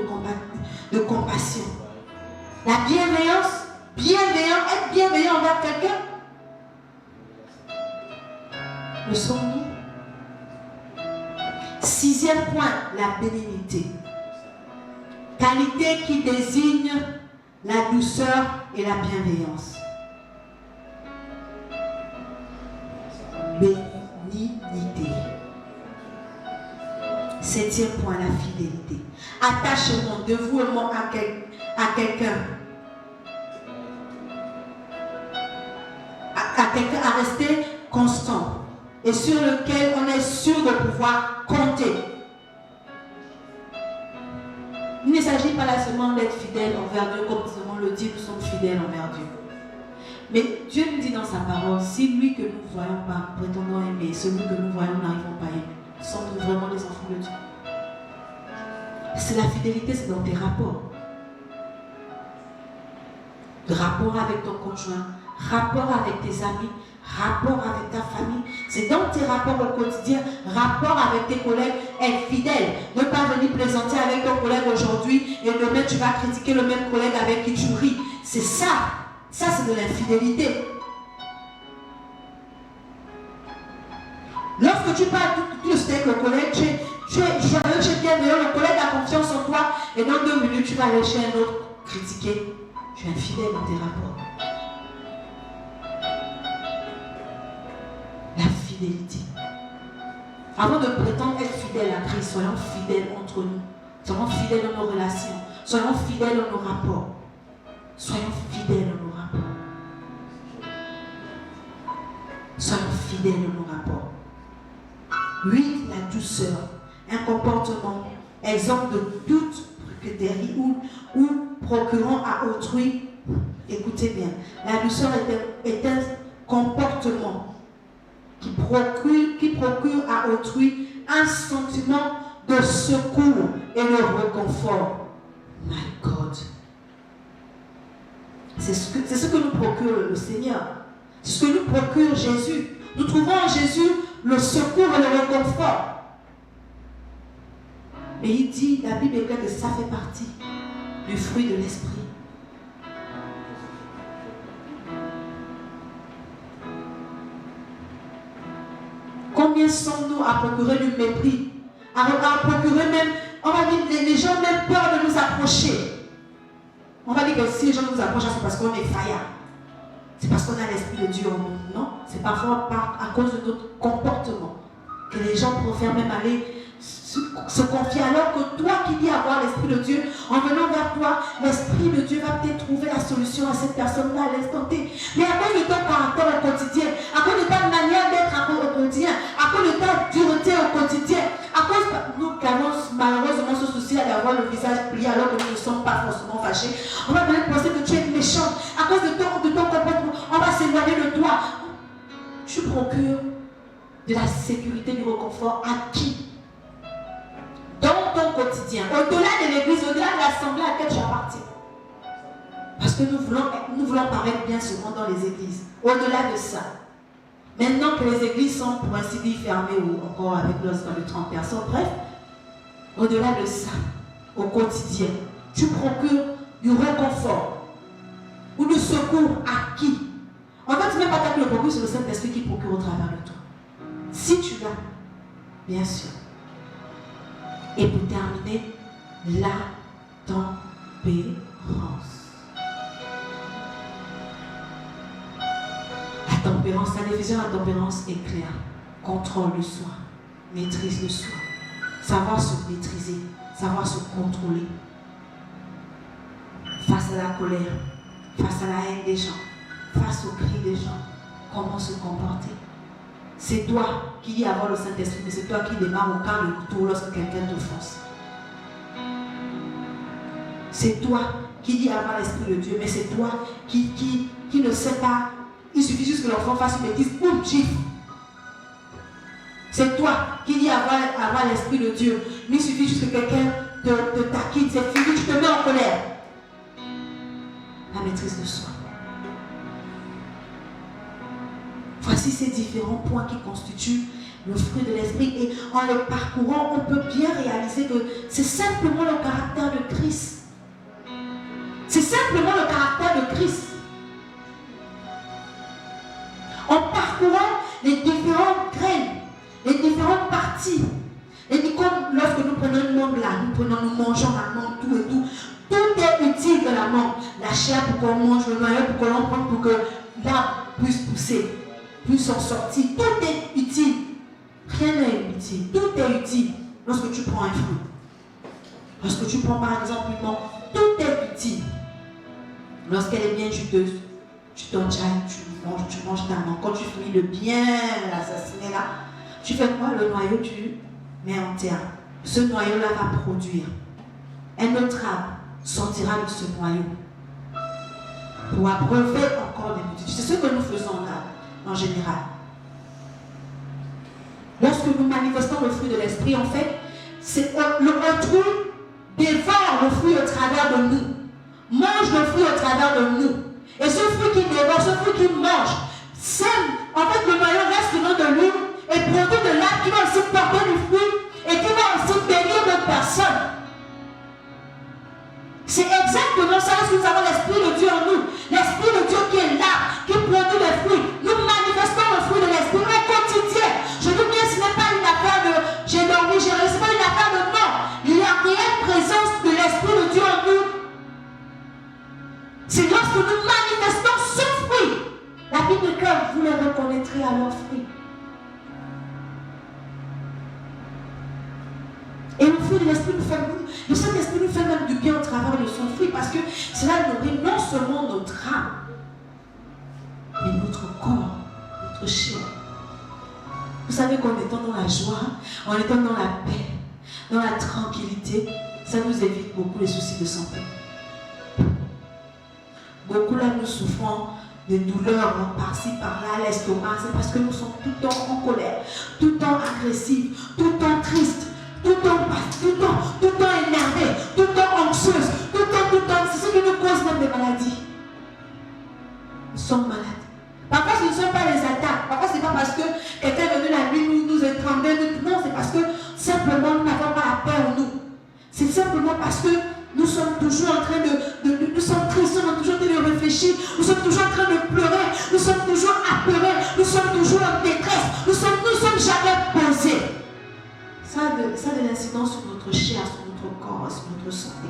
de compassion. La bienveillance, être bienveillant envers quelqu'un. Le sommes-nous? 6e point, la bénignité. Qualité qui désigne la douceur et la bienveillance. Bénignité. 7e point, la fidélité. Attachement, dévouement à quelqu'un. À rester constant. Et sur lequel on est sûr de pouvoir compter. Il ne s'agit pas là seulement d'être fidèle envers Dieu, comme seulement le dit, nous sommes fidèles envers Dieu. Mais Dieu nous dit dans sa parole, si lui que nous ne voyons pas, prétendons aimer, celui que nous voyons n'arrivons pas à aimer, sommes-nous vraiment des enfants de Dieu? C'est la fidélité, c'est dans tes rapports. Le rapport avec ton conjoint, rapport avec tes amis, rapport avec ta famille. C'est dans tes rapports au quotidien, rapport avec tes collègues, être fidèle. Ne pas venir plaisanter avec ton collègue aujourd'hui et demain tu vas critiquer le même collègue avec qui tu ris. C'est ça. Ça, c'est de l'infidélité. Lorsque tu parles tout avec le collègue, tu es bienveillant, le collègue a confiance en toi et dans 2 minutes, tu vas aller chez un autre critiquer. Tu es infidèle dans tes rapports. La fidélité. Avant de prétendre être fidèle à Christ, soyons fidèles entre nous. Soyons fidèles dans nos relations. Soyons fidèles dans nos rapports. Soyons fidèles dans nos rapports. Soyons fidèles dans nos rapports. 8. La douceur. Un comportement exemple de toute briqueterie ou procurant à autrui. Écoutez bien. La douceur est un comportement qui procure à autrui un sentiment de secours et de réconfort. My God. C'est ce que nous procure le Seigneur. C'est ce que nous procure Jésus. Nous trouvons en Jésus le secours et le réconfort. Mais il dit, la Bible est claire que ça fait partie du fruit de l'esprit. Combien sommes-nous à procurer du mépris, à procurer même, on va dire, les gens ont même peur de nous approcher. On va dire que si les gens nous approchent, c'est parce qu'on est faillant. C'est parce qu'on a l'esprit de Dieu en nous. Non, c'est parfois à cause de notre comportement que les gens préfèrent même aller se confier, alors que toi qui dis avoir l'esprit de Dieu, en venant vers toi, l'esprit de Dieu va peut-être trouver la solution à cette personne-là à l'instant T. Mais à cause de ton caractère au quotidien, à cause de ta manière d'être au quotidien, à cause de ta dureté au quotidien, à cause de nous qui avons malheureusement ce souci d'avoir le visage plié alors que nous ne sommes pas forcément fâchés, on va peut-être penser que tu es méchant. À cause de ton comportement, on va s'éloigner de toi. Tu procures de la sécurité, du réconfort à qui? Dans ton quotidien, au-delà de l'église, au-delà de l'assemblée à laquelle tu appartiens. Parce que nous voulons paraître bien souvent dans les églises. Au-delà de ça, maintenant que les églises sont pour ainsi dire fermées ou encore avec l'oscar de 30 personnes, bref, au-delà de ça, au quotidien, tu procures du réconfort ou du secours à qui? En fait, même pas que le procure, c'est le Saint-Esprit qui procure au travers de toi. Si tu l'as, bien sûr. Et pour terminer, la tempérance. La tempérance, la définition de la tempérance est claire. Contrôle de soi, maîtrise de soi, savoir se maîtriser, savoir se contrôler. Face à la colère, face à la haine des gens, face aux cris des gens, comment se comporter. C'est toi qui dis avoir le Saint-Esprit, mais c'est toi qui démarre au quart de tour lorsque quelqu'un te force. C'est toi qui dis avoir l'Esprit de Dieu, mais c'est toi qui ne sais pas. Il suffit juste que l'enfant fasse une bêtise, boum, gifle. C'est toi qui dis avoir l'Esprit de Dieu, mais il suffit juste que quelqu'un te taquine, c'est fini, tu te mets en colère. La maîtrise de soi. Voici ces différents points qui constituent le fruit de l'esprit. Et en les parcourant, on peut bien réaliser que c'est simplement le caractère de Christ. C'est simplement le caractère de Christ. En parcourant les différentes graines, les différentes parties, et comme lorsque nous prenons une mangue là, nous mangeons la mangue, tout et tout. Tout est utile de la mangue. La chair pour qu'on mange, le noyau pour qu'on prenne, pour que l'arbre puisse pousser. Puisse en sortir, tout est utile. Rien n'est inutile, tout est utile lorsque tu prends un fruit. Lorsque tu prends par exemple une mangue, tout est utile. Lorsqu'elle est bien juteuse, tu t'enjailles, tu manges ta mangue. Quand tu finis de bien l'assassiner là, tu fais quoi? Le noyau, tu mets en terre. Ce noyau-là va produire. Un autre arbre sortira de ce noyau pour abreuver encore des petits. C'est ce que nous faisons là. En général. Lorsque nous manifestons le fruit de l'esprit, en fait, c'est le autrui dévore le fruit au travers de nous, mange le fruit au travers de nous. Et ce fruit qui dévore, ce fruit qui mange, sème, en fait, le noyau reste dedans de lui et produit de l'arbre qui va aussi porter du fruit et qui va aussi bénir d'autres personnes. C'est exactement ça, lorsque nous avons l'Esprit de Dieu en nous, l'Esprit de Dieu qui est là, qui produit les fruits. Nous manifestons le fruit de l'Esprit au quotidien. Je dis bien, ce n'est pas une affaire de j'ai dormi, j'ai réussi, ce n'est pas une affaire de non. Il y a une réelle présence de l'Esprit de Dieu en nous. C'est lorsque nous manifestons ce fruit. La Bible dit que vous les reconnaîtrez à leurs fruits. Et le fruit de l'Esprit nous fait, le Saint-Esprit nous fait même du bien au travers de son fruit, parce que cela nourrit non seulement notre âme, mais notre corps, notre chair. Vous savez qu'en étant dans la joie, en étant dans la paix, dans la tranquillité, ça nous évite beaucoup les soucis de santé. Beaucoup là, nous souffrons de douleurs par-ci, par-là, l'estomac, c'est parce que nous sommes tout le temps en colère, tout le temps agressifs, tout le temps tristes. Tout le temps énervé, tout le temps anxieuse, tout le temps, c'est ce qui nous cause même des maladies. Nous sommes malades. Parfois, ce ne sont pas les attaques. Parfois, ce n'est pas parce que toujours en train nous sommes tristes, nous sommes toujours en train de réfléchir, nous sommes toujours en train de pleurer, nous sommes toujours apeurés, nous sommes toujours en détresse, nous sommes jamais posés. Ça a de l'incidence sur notre chair, sur notre corps, sur notre santé.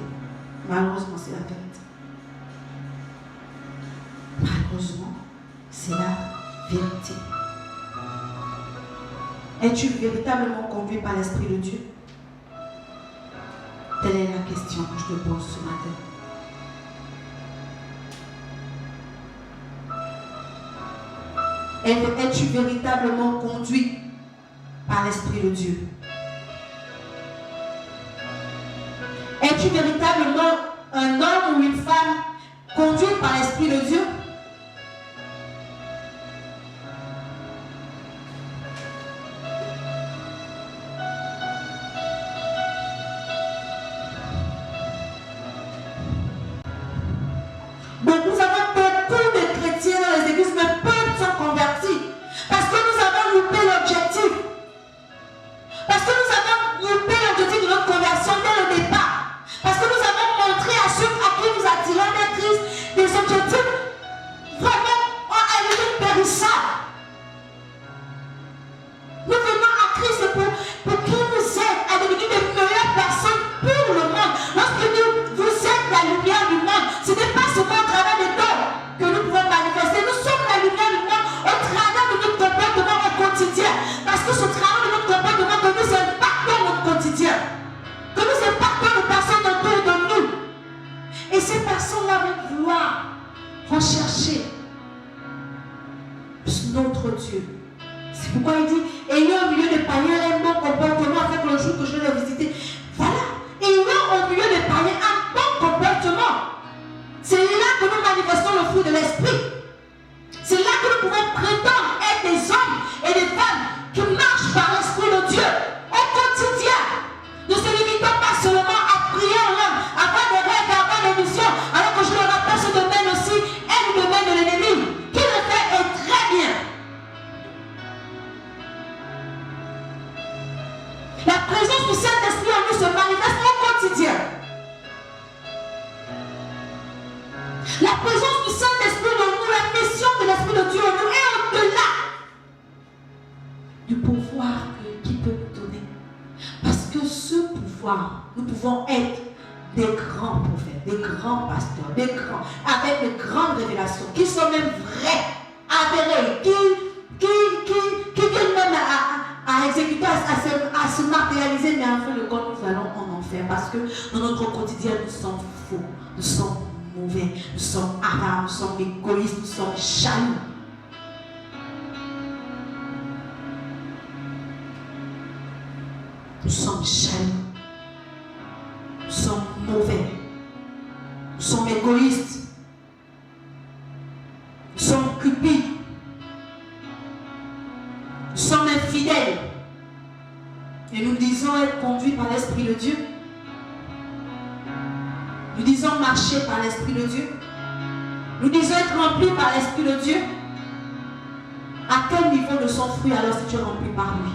Malheureusement, c'est la vérité. Malheureusement, c'est la vérité. Es-tu véritablement conduit par l'Esprit de Dieu? Telle est la question que je te pose ce matin. Es-tu véritablement conduit par l'Esprit de Dieu? Es-tu véritablement un homme ou une femme conduit par l'Esprit de Dieu? Donc nous avons beaucoup de chrétiens dans les églises, mais peu sont convertis. Parce que nous avons loupé l'objectif. Parce que nous avons loupé l'objectif de notre conversion dès le départ. Parce que nous avons montré à ceux à qui nous attirons vers Christ des objectifs vraiment à la limite périssables. Nous venons à Christ pour qu'il nous aide à devenir de meilleures personnes pour le monde. Lorsque vous êtes la lumière du monde, ce n'est pas seulement au travers des dons que nous pouvons manifester. Nous sommes la lumière du monde au travers de notre comportement au quotidien. Parce que ce travers de notre comportement que nous impactons notre quotidien. Que nous impactons les personnes autour de nous. Et ces personnes-là vont vont chercher notre Dieu. C'est pourquoi il dit, ayant au milieu des païens un bon comportement afin que le jour que je l'ai visité. Voilà, ayant au milieu des païens un bon comportement. C'est là que nous manifestons le fruit de l'esprit. C'est là que nous pouvons prétendre être des hommes et des femmes qui marchent par l'Esprit de Dieu au quotidien. Ne se limitons pas seulement à prier en langue, à avoir des rêves, à avoir des missions, alors que je le rappelle, ce domaine aussi est le domaine de l'ennemi, qui le fait est très bien. La présence du Saint-Esprit en nous se manifeste au quotidien. La présence du Saint-Esprit en nous, la mission de l'Esprit de Dieu en nous est au-delà du pouvoir qu'il peut nous donner. Parce que ce pouvoir, nous pouvons être des grands prophètes, des grands pasteurs, des grands, avec de grandes révélations, qui sont même vraies, avérées, qui viennent même à exécuter, à se matérialiser, mais en fin de compte, nous allons en enfer. Parce que dans notre quotidien, nous sommes faux, nous sommes mauvais, nous sommes avares, nous sommes égoïstes, nous sommes jaloux. Nous sommes jaloux. Nous sommes mauvais. Nous sommes égoïstes. Nous sommes cupides. Nous sommes infidèles. Et nous disons être conduits par l'Esprit de Dieu. Nous disons marcher par l'Esprit de Dieu. Nous disons être remplis par l'Esprit de Dieu. À quel niveau de son fruit alors si tu es rempli par lui?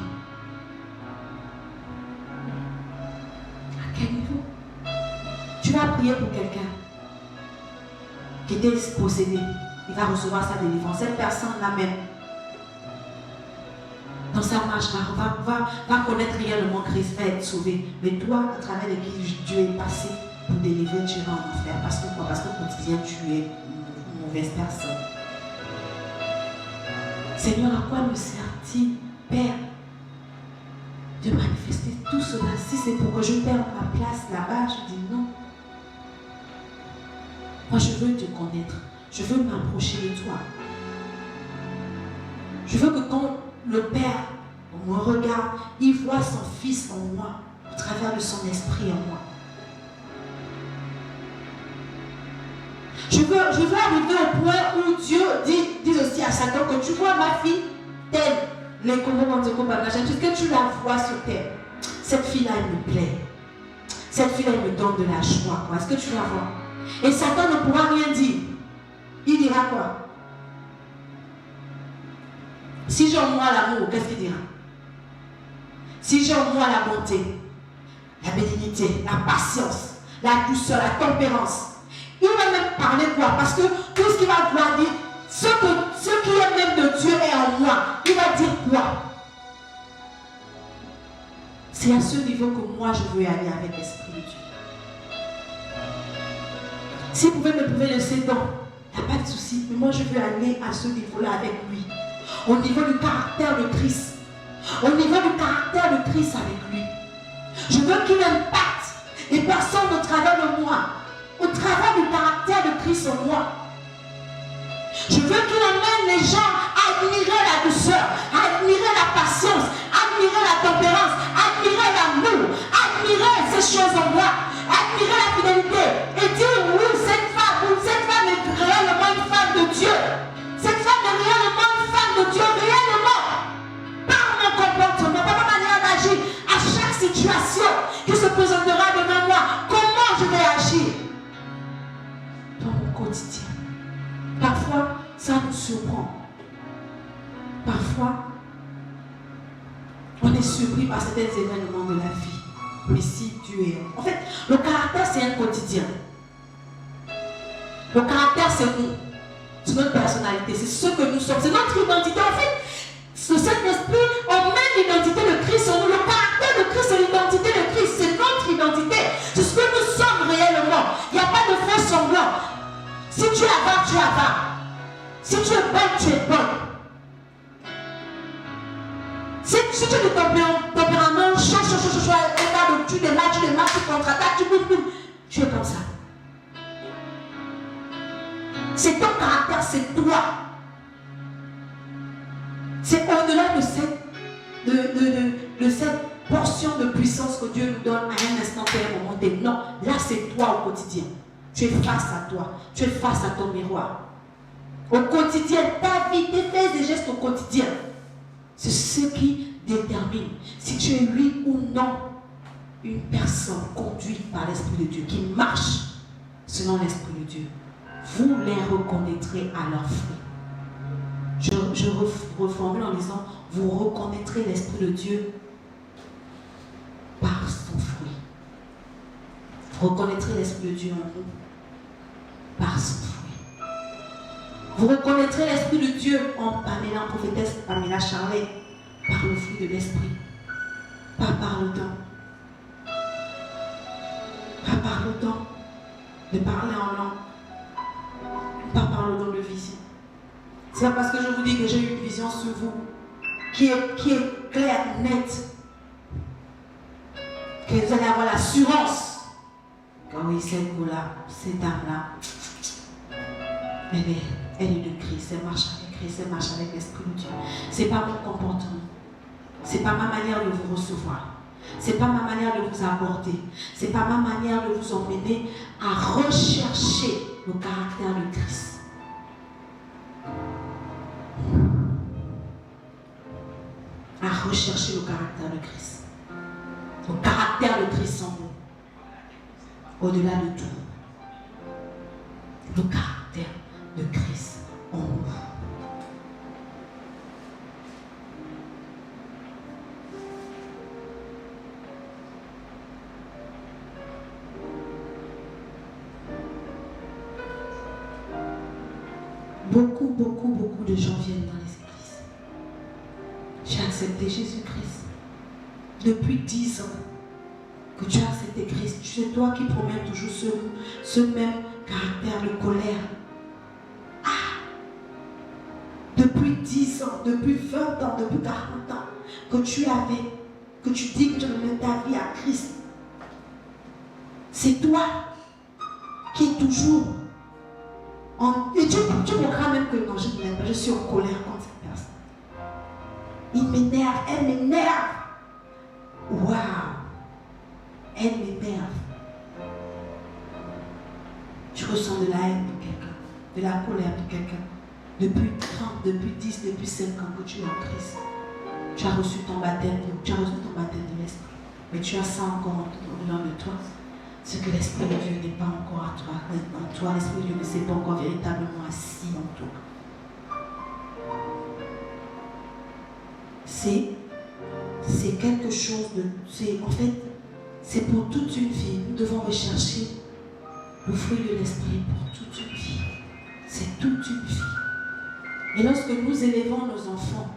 À quel niveau? Tu vas prier pour quelqu'un qui était possédé. Il va recevoir sa délivrance. Cette personne-là même, dans sa marche, va connaître réellement Christ, va être sauvé. Mais toi, à travers qui Dieu est passé pour délivrer, tu vas en enfer. Parce que quoi? Parce qu'au quotidien, tu es une mauvaise personne. Seigneur, à quoi me sert-il, Père, de manifester tout cela? Si c'est pour que je perde ma place là-bas, je dis non. Moi, je veux te connaître. Je veux m'approcher de toi. Je veux que quand le Père me regarde, il voit son Fils en moi, au travers de son esprit en moi. Je veux arriver au point où Dieu dit aussi à Satan que tu vois ma fille telle, les est-ce que tu la vois sur terre? Cette fille-là, elle me plaît. Cette fille-là, elle me donne de la joie. Est-ce que tu la vois? Et Satan ne pourra rien dire. Il dira quoi? Si j'ai en moi l'amour, qu'est-ce qu'il dira? Si j'ai en moi la bonté, la bénignité, la patience, la douceur, la tempérance. Il va même parler quoi? Parce que tout ce qu'il va vouloir dire, ce qui est même de Dieu est en moi, il va dire quoi? C'est à ce niveau que moi je veux aller avec l'Esprit de Dieu. Si vous pouvez me prouver le 7 ans, il n'y a pas de souci, mais moi je veux aller à ce niveau-là avec lui. Au niveau du caractère de Christ. Au niveau du caractère de Christ avec lui. Je veux qu'il impacte les personnes au travers de moi. Au travers du caractère de Christ en moi. Je veux qu'il amène les gens à admirer la douceur, à admirer la patience, à admirer la tempérance, à admirer l'amour, à admirer ces choses en moi, à admirer la fidélité et dire oui, cette femme est réellement une femme de Dieu. Cette femme est réellement une femme de Dieu, réellement. Par mon comportement, par ma manière d'agir, à chaque situation qui se présentera devant moi, comment je vais agir dans mon quotidien. Parfois, ça nous surprend. Parfois, on est surpris par certains événements de la vie. Mais si Dieu est... En fait, le caractère, c'est un quotidien. Le caractère, c'est nous. C'est notre personnalité. C'est ce que nous sommes. C'est notre identité. En fait, ce Saint-Esprit, on met l'identité de Christ en nous. Le caractère de Christ, c'est l'identité de Christ. C'est notre identité. C'est ce que nous sommes réellement. Il n'y a pas de faux semblant. Si tu es avare, tu es avare. Si tu es bonne, tu es bonne. Si tu es de tempérament, tu démarres, tu contre-attaques, tu es comme ça. C'est ton caractère, c'est toi. C'est au-delà de cette portion de puissance que Dieu nous donne à un instant T, à un moment T. Non, là c'est toi au quotidien. Tu es face à toi, tu es face à ton miroir. Au quotidien, ta vie, tes faits et gestes au quotidien, c'est ce qui détermine si tu es oui ou non une personne conduite par l'Esprit de Dieu, qui marche selon l'Esprit de Dieu. Vous les reconnaîtrez à leurs fruits. Je reformule en disant, vous reconnaîtrez l'Esprit de Dieu par son fruit. Vous reconnaîtrez l'Esprit de Dieu en vous par son fruit. Vous reconnaîtrez l'Esprit de Dieu en Pamela, en prophétesse Pamela Charlet, par le fruit de l'Esprit, pas par le temps. Pas par le temps de parler en langue, pas par le don de vision. C'est pas parce que je vous dis que j'ai une vision sur vous qui est claire, nette, que vous allez avoir l'assurance que oui, cette go-là, cette dame-là, elle est de Christ, elle marche avec Christ, elle marche avec l'Esprit de Dieu. C'est pas mon comportement, c'est pas ma manière de vous recevoir. C'est pas ma manière de vous aborder. C'est pas ma manière de vous emmener à rechercher le caractère de Christ. À rechercher le caractère de Christ. Le caractère de Christ en vous. Au-delà de tout. Le caractère de Christ en vous. Beaucoup de gens viennent dans les églises. J'ai accepté Jésus-Christ. Depuis 10 ans que tu as accepté Christ, c'est toi qui promets toujours ce même caractère de colère. Ah! Depuis 10 ans, depuis 20 ans, depuis 40 ans, que tu dis que tu donnes ta vie à Christ. C'est toi qui es toujours et tu me crois même que non, je ne l'aime pas, je suis en colère contre cette personne. Il m'énerve, elle m'énerve. Waouh! Elle m'énerve. Tu ressens de la haine pour quelqu'un, de la colère pour quelqu'un. Depuis 30, depuis 10, depuis 5 ans que tu es en Christ. Tu as reçu ton baptême, de l'Esprit. Mais tu as ça encore au-dedans de toi. C'est que l'Esprit de Dieu n'est pas encore à toi. En toi, l'Esprit de Dieu ne s'est pas encore véritablement assis en toi. C'est quelque chose de... En fait, c'est pour toute une vie. Nous devons rechercher le fruit de l'esprit pour toute une vie. C'est toute une vie. Et lorsque nous élevons nos enfants,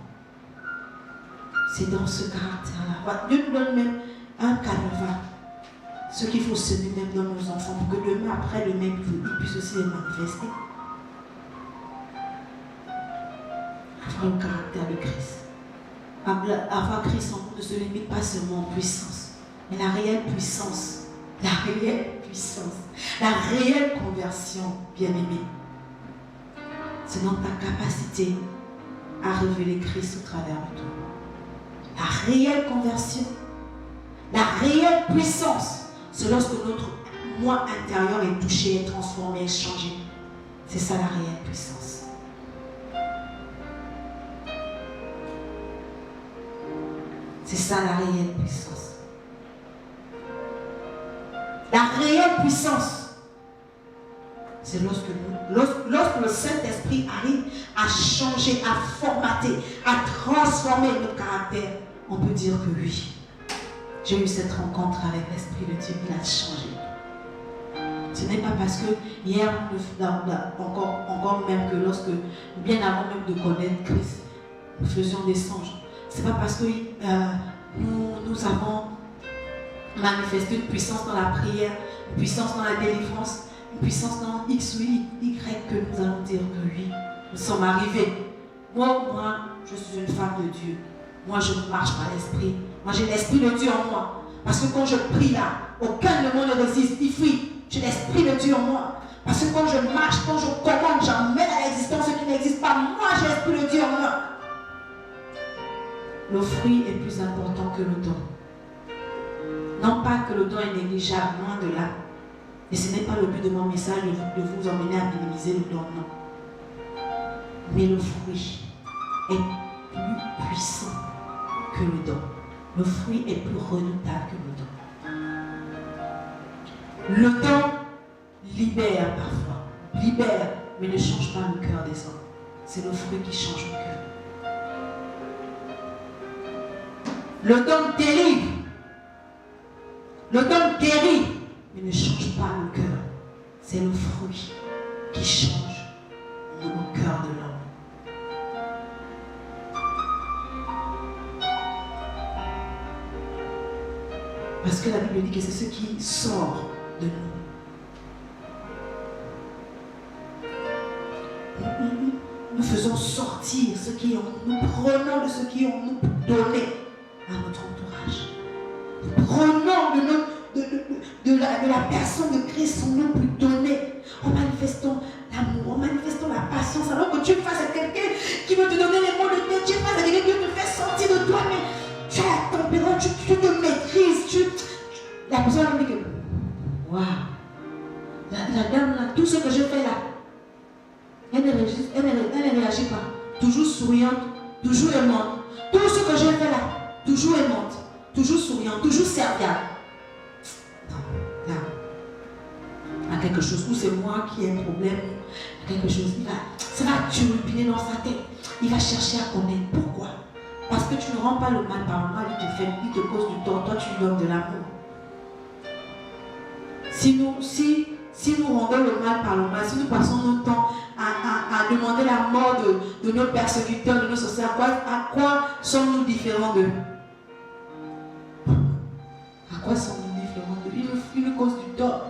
c'est dans ce caractère-là. Dieu nous donne même un canevas. Ce qu'il faut semer même dans nos enfants pour que demain, après-demain, ils puissent aussi les manifester. Avoir le caractère de Christ. Avoir Christ en nous ne se limite pas seulement en puissance, mais la réelle puissance, la réelle conversion, bien-aimé. C'est dans ta capacité à révéler Christ au travers de toi. La réelle conversion, la réelle puissance, c'est lorsque notre moi intérieur est touché, est transformé, est changé. C'est ça la réelle puissance. C'est ça la réelle puissance. La réelle puissance, c'est lorsque le Saint-Esprit arrive à changer, à formater, à transformer notre caractère, on peut dire que oui, j'ai eu cette rencontre avec l'Esprit de Dieu, il a changé. Ce n'est pas parce que hier, encore même que lorsque, bien avant même de connaître Christ, nous faisions des songes. Ce n'est pas parce que nous avons manifesté une puissance dans la prière, une puissance dans la délivrance, une puissance dans X ou Y que nous allons dire que oui, nous sommes arrivés. Moi, je suis une femme de Dieu. Moi, je ne marche par l'esprit. Moi, j'ai l'Esprit de Dieu en moi. Parce que quand je prie là, aucun de moi ne résiste, il fuit. J'ai l'Esprit de Dieu en moi. Parce que quand je marche, quand je commande, j'emmène à l'existence ce qui n'existe pas. Moi, j'ai l'Esprit de Dieu en moi. Le fruit est plus important que le don. Non pas que le don est négligeable, loin de là. Et ce n'est pas le but de mon message de vous emmener à minimiser le don, non. Mais le fruit est plus puissant que le don. Le fruit est plus redoutable que le don. Le don libère parfois, mais ne change pas le cœur des hommes. C'est le fruit qui change le cœur. Le don délivre, le don guérit, mais ne change pas le cœur. C'est le fruit qui change le cœur de l'homme. Parce que la Bible dit que c'est ce qui sort de nous. Nous faisons sortir ce qui est en nous, nous prenons de ce qui est en nous pour donner à notre entourage. Nous prenons de la personne de Christ en nous pour donner, en manifestant l'amour, en manifestant la patience. Alors que Dieu face à quelqu'un qui veut te donner les mots de Dieu, Dieu face à quelqu'un qui veut te faire sortir de toi, mais tu as la tempérance, tu te maîtrises, la personne me dit que waouh, la dame là, tout ce que je fais là, elle ne réagit pas. Toujours souriante, toujours aimante. Tout ce que je fais là, toujours aimante, toujours souriante, toujours serviable. Non, là, il y a quelque chose, ou c'est moi qui ai un problème, quelque chose, ça va turlupiner dans sa tête. Il va chercher à connaître. Pourquoi? Parce que tu ne rends pas le mal par le mal, il te cause du tort, toi tu lui donnes de l'amour. Si nous rendons le mal par le mal, si nous passons notre temps à demander la mort de nos persécuteurs, de nos sorciers, à quoi sommes-nous différents d'eux? À quoi sommes-nous différents d'eux? Ils nous causent du tort,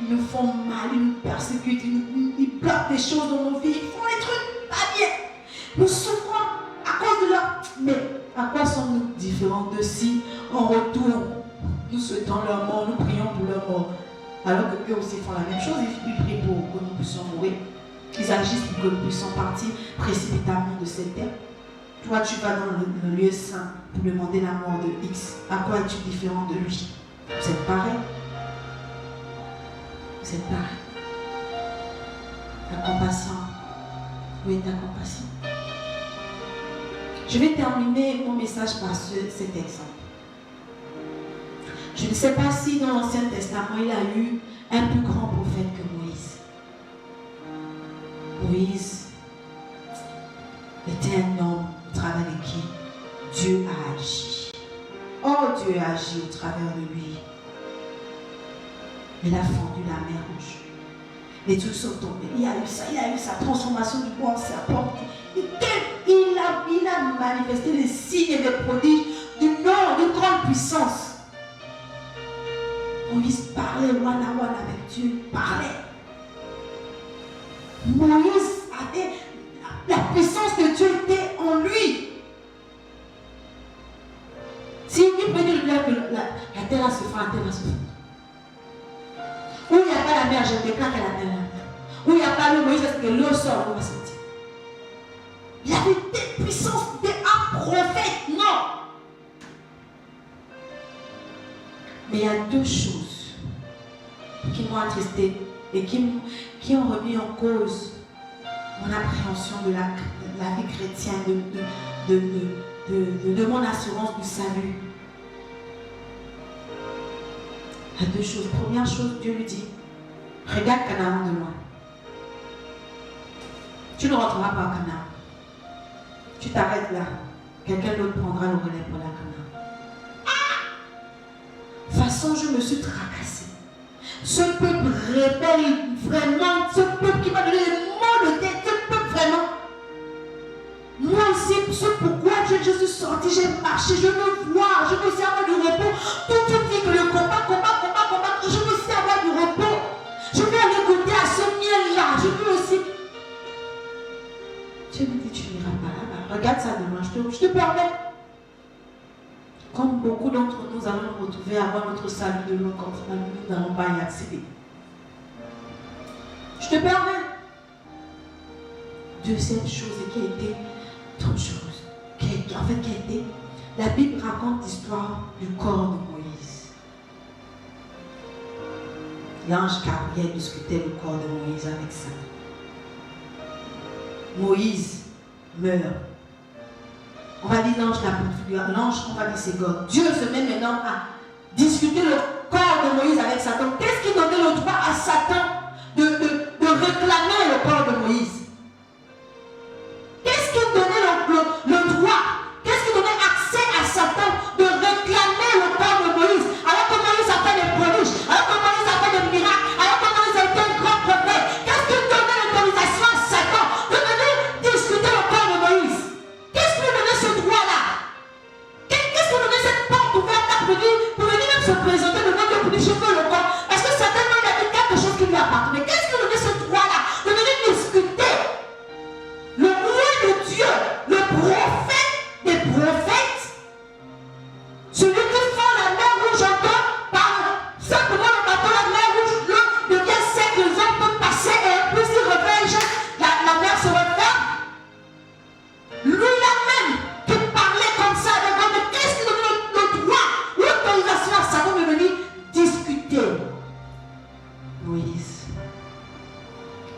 ils nous font mal, ils nous persécutent, ils bloquent des choses dans nos vies, ils font des trucs pas bien. Nous souffrons à cause de leur... Mais à quoi sommes-nous différents d'eux si en retour nous souhaitons leur mort, nous prions pour leur mort? Alors que eux aussi font la même chose, ils prient pour que nous puissions mourir. Ils agissent pour que nous puissions partir précipitamment de cette terre. Toi, tu vas dans le lieu saint pour demander la mort de X. À quoi es-tu différent de lui? Vous êtes pareil. Vous êtes pareil. La compassion. Où est ta compassion? Je vais terminer mon message par cet exemple. Je ne sais pas si dans l'Ancien Testament, il a eu un plus grand prophète que Moïse. Moïse était un homme au travers de qui Dieu a agi. Oh, Dieu a agi au travers de lui. Il a fendu la mer Rouge. Les trucs sont tombés. Il a eu sa transformation du bois en serpent. Il a manifesté les signes et les prodiges d'une grande puissance. Moïse parlait one à one avec Dieu. Il parlait. Moïse avait la puissance de Dieu était en lui. Si il peut dire que la terre se fera, la terre va se faire. Où il n'y a pas la mer, je déclare que la mer est la mer. Où il n'y a pas l'eau, Moïse, parce que l'eau sort, l'eau va sortir. Il avait des puissances, des un prophète, non. Mais il y a deux choses qui m'ont attristé et qui ont remis en cause mon appréhension de la vie chrétienne, de mon assurance du salut. Il y a deux choses. Première chose, Dieu lui dit, regarde Canaan de loin. Tu ne rentreras pas à Canaan. Tu t'arrêtes là. Quelqu'un d'autre prendra le relais pour la Canaan. De toute façon, je me suis tracassée. Ce peuple rebelle, vraiment, ce peuple qui m'a donné les mots de tête, ce peuple vraiment. Moi aussi, c'est pourquoi je suis sortie, j'ai marché, je veux voir, je veux aussi avoir du repos. Tout dit que le combat, je veux aussi avoir du repos. Je veux aller goûter à ce miel-là, je veux aussi. Dieu me dit, tu n'iras pas là-bas. Regarde ça de loin, je te permets. Comme beaucoup d'entre nous allons nous retrouver à avoir notre salut de l'eau, quand finalement nous n'allons pas y accéder. Je te permets. Deuxième chose qui a été trop chose, qui a été, la Bible raconte l'histoire du corps de Moïse. L'ange Gabriel discutait le corps de Moïse avec Satan. Moïse meurt. On va dire l'ange, l'ange, on va dire c'est God. Dieu se met maintenant à discuter le corps de Moïse avec Satan. Qu'est-ce qui donnait le droit à Satan de réclamer le corps de Moïse? Qu'est-ce qui donnait le droit? Qu'est-ce qui donnait accès à Satan de réclamer le corps de Moïse? Alors que Moïse a fait des prodiges, alors que Moïse a fait des miracles, alors que Moïse a été un grand prophète. Qu'est-ce qui donnait l'autorisation à Satan de venir discuter le corps de Moïse? Qu'est-ce qui lui donnait ce droit-là? Qu'est-ce qui lui donnait cette porte ouverte pour venir même se présenter devant Dieu pour dire je veux le corps? Parce que Satan il a dit quelque chose qui lui appartenait. Qu'est-ce qui lui donnait ce droit-là de venir discuter? Le roi de Dieu, le prophète des prophètes, celui qui fend la mer rouge en deux, par simplement le bateau, la mer rouge, l'eau devient sec, les hommes peuvent passer et en plus ils reviennent, la mer se referme. Lui-là même qui parlait comme ça avec Dieu, mais qu'est-ce qui donne le droit, l'autorisation à Satan de venir discuter? Moïse,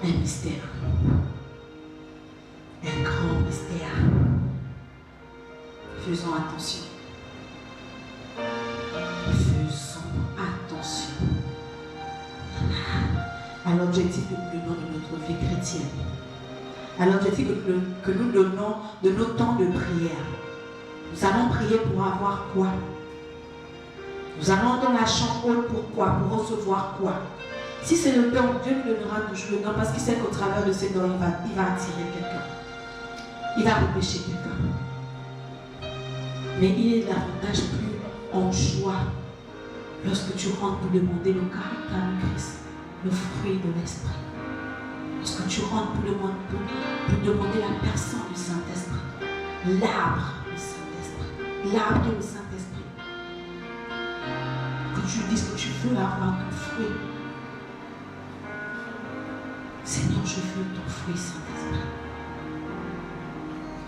un mystère. Un grand mystère. Faisons attention. Faisons attention à l'objectif que nous donnons de notre vie chrétienne. À l'objectif que nous donnons de nos temps de prière. Nous allons prier pour avoir quoi? Nous allons dans la chambre haute pour quoi? Pour recevoir quoi? Si c'est le don, Dieu nous donnera toujours le don parce qu'il sait qu'au travers de ces dons, il va attirer quelqu'un. Il va repêcher quelqu'un. Mais il est davantage plus en joie lorsque tu rentres pour demander le caractère de Christ, le fruit de l'Esprit. Lorsque tu rentres pour demander la personne du Saint-Esprit, l'arbre du Saint-Esprit, l'arbre qui est le Saint-Esprit. Que tu dises que tu veux avoir ton fruit. Seigneur, je veux ton fruit, Saint-Esprit.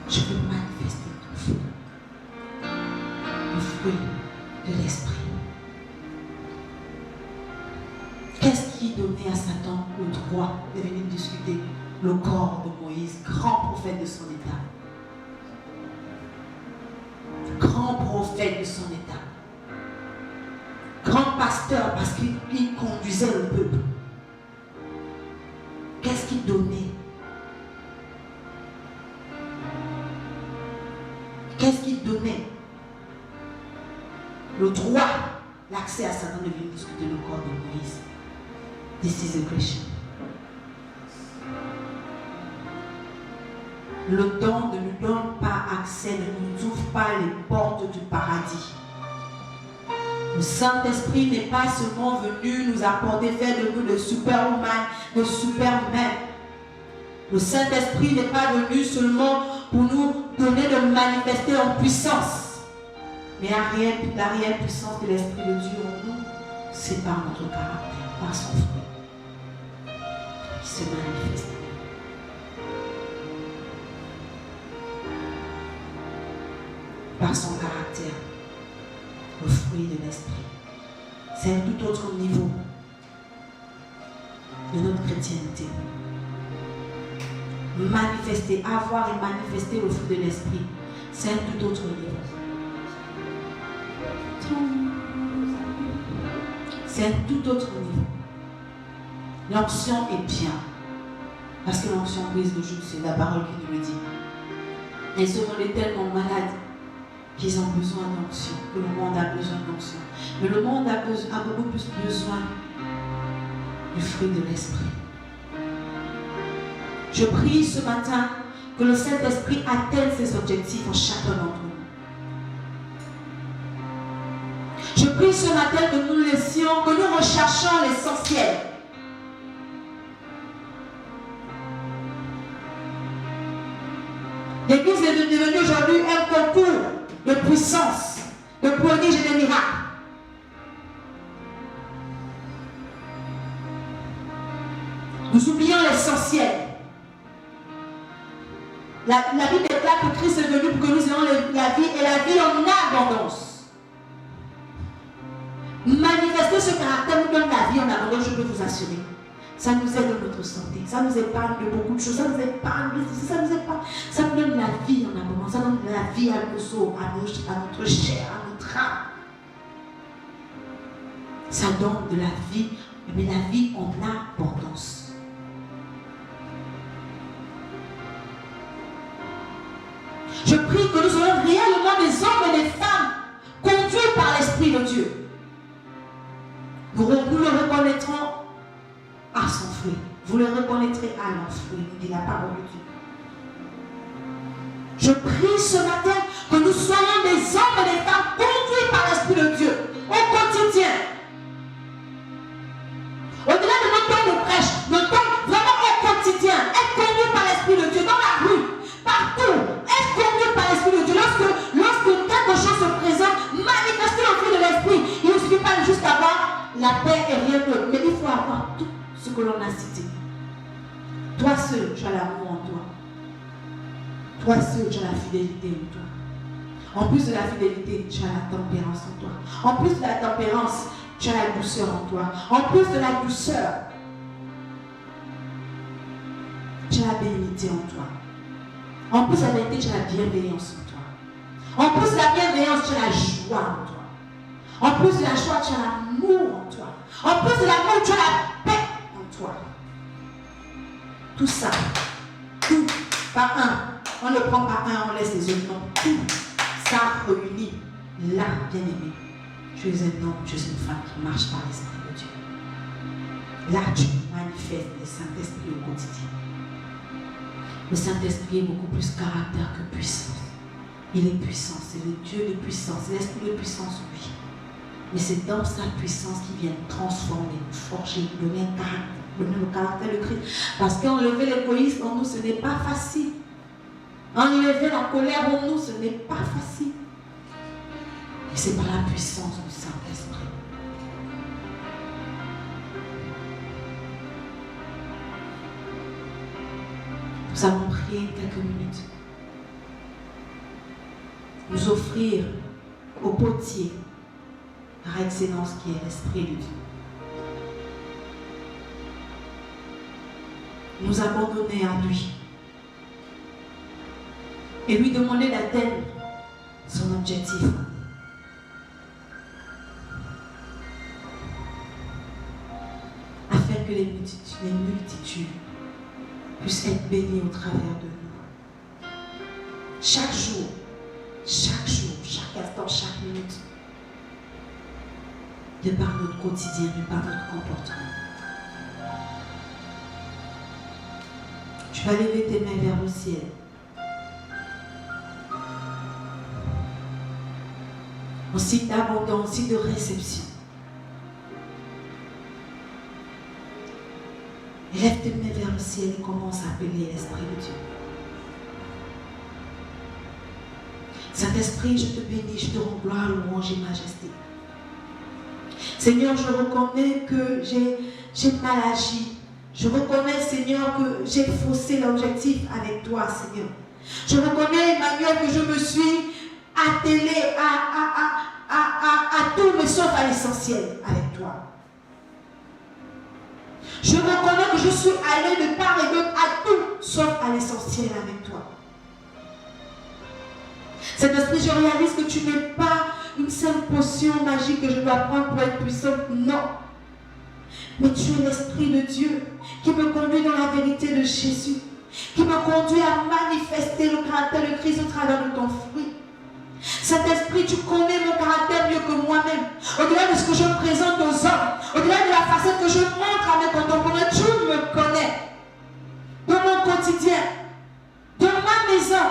Je veux manifester ton fruit. Le fruit de l'Esprit. Qu'est-ce qui donnait à Satan le droit de venir discuter le corps de Moïse, grand prophète de son état? Grand prophète de son état. Grand pasteur parce qu'il conduisait le peuple. Qu'est-ce qui donnait? Qu'est-ce qui donnait le droit, l'accès à Satan de venir discuter le corps de Moïse? This is a question. Le don ne nous donne pas accès, ne nous ouvre pas les portes du paradis. Le Saint-Esprit n'est pas seulement venu nous apporter, faire de nous de superwoman, de supermen. Le Saint-Esprit n'est pas venu seulement pour nous donner de manifester en puissance. Mais la réelle puissance de l'Esprit de Dieu en nous, c'est par notre caractère, par son fruit, qui se manifeste. Par son caractère, le fruit de l'Esprit. C'est un tout autre niveau de notre chrétienté. Manifester, avoir et manifester le fruit de l'Esprit, c'est un tout autre niveau. C'est un tout autre niveau. L'onction est bien, parce que l'onction brise le joug, c'est la parole qui nous le dit. Et ce monde est tellement malade qu'ils ont besoin d'onction, que le monde a besoin d'onction. Mais le monde a beaucoup plus besoin du fruit de l'Esprit. Je prie ce matin que le Saint-Esprit atteigne ses objectifs en chacun d'entre nous. Je prie ce matin que nous laissions, que nous recherchions l'essentiel. L'Église est devenue aujourd'hui un concours de puissance, de prodiges et de miracles. Nous oublions l'essentiel. La Bible déclare que Christ est venu pour que nous ayons la vie et la vie en abondance. Manifester ce caractère nous donne la vie en abondance, je peux vous assurer. Ça nous aide dans notre santé, ça nous épargne de beaucoup de choses, ça nous épargne, ça nous donne la vie en abondance, ça donne la vie à nos os, à notre chair, à notre âme. Ça donne de la vie, mais la vie en abondance. Je prie que nous soyons réellement des hommes et des femmes conduits par l'Esprit de Dieu. Nous le reconnaîtrons à son fruit. Vous le reconnaîtrez à leur fruit, dit la parole de Dieu. Je prie ce matin que nous soyons des hommes et des femmes conduits par l'Esprit de Dieu au quotidien. Au-delà de notre temps de prêche, notre temps vraiment au quotidien, être conduit par l'Esprit de Dieu dans la rue, partout, être conduit par l'Esprit de Dieu. Lorsque quelque chose se présente, manifester le fruit de l'Esprit. Il ne suffit pas juste d'avoir la paix et rien d'autre, mais il faut avoir tout ce que l'on a cité. Toi seul, tu as l'amour en toi. Toi seul, tu as la fidélité en toi. En plus de la fidélité, tu as la tempérance en toi. En plus de la tempérance, tu as la douceur en toi. En plus de la douceur, tu as la bénignité en toi. En plus de la bénignité, tu as la bienveillance en toi. En plus de la bienveillance, tu as la joie en toi. En plus de la joie, tu as l'amour en toi. En plus de l'amour, tu as la paix en toi. Tout ça, tout, pas un. On ne prend pas un, on laisse les autres. Non, tout ça réunit. Là, bien-aimé, tu es un homme, tu es une femme qui marche par l'Esprit de Dieu. Là, tu manifestes le Saint-Esprit au quotidien. Le Saint-Esprit est beaucoup plus caractère que puissance. Il est puissant, c'est le Dieu de puissance, c'est l'Esprit de puissance, oui. Mais c'est dans sa puissance qu'il vient transformer, forger, donner un caractère, donner le caractère de Christ. Parce qu'enlever l'égoïsme en nous, ce n'est pas facile. Enlever la colère en nous, ce n'est pas facile. Mais c'est par la puissance du Saint-Esprit. Nous allons prier quelques minutes. Nous offrir au potier par excellence qui est l'Esprit de Dieu. Nous abandonner à lui et lui demander d'atteindre son objectif. Afin que les multitudes puissent être bénies au travers de nous. Chaque jour, chaque instant, chaque minute. De par notre quotidien, de par notre comportement. Tu vas lever tes mains vers le ciel. En signe d'abondance, en signe de réception. Lève tes mains vers le ciel et commence à appeler l'Esprit de Dieu. Saint-Esprit, je te bénis, je te rends gloire, louange et majesté. Seigneur, je reconnais que j'ai mal agi. Je reconnais, Seigneur, que j'ai faussé l'objectif avec toi, Seigneur. Je reconnais, Emmanuel, que je me suis attelé à tout, mais sauf à l'essentiel avec toi. Je reconnais que je suis allé de part et d'autre à tout, sauf à l'essentiel avec toi. Saint-Esprit, je réalise que tu n'es pas une seule potion magique que je dois prendre pour être puissante. Non. Mais tu es l'Esprit de Dieu qui me conduit dans la vérité de Jésus, qui me conduit à manifester le caractère de Christ au travers de ton fruit. Saint-Esprit, tu connais mon caractère mieux que moi-même. Au-delà de ce que je présente aux hommes, au-delà de la facette que je montre à mes contemporains, tu me connais. Dans mon quotidien, dans ma maison,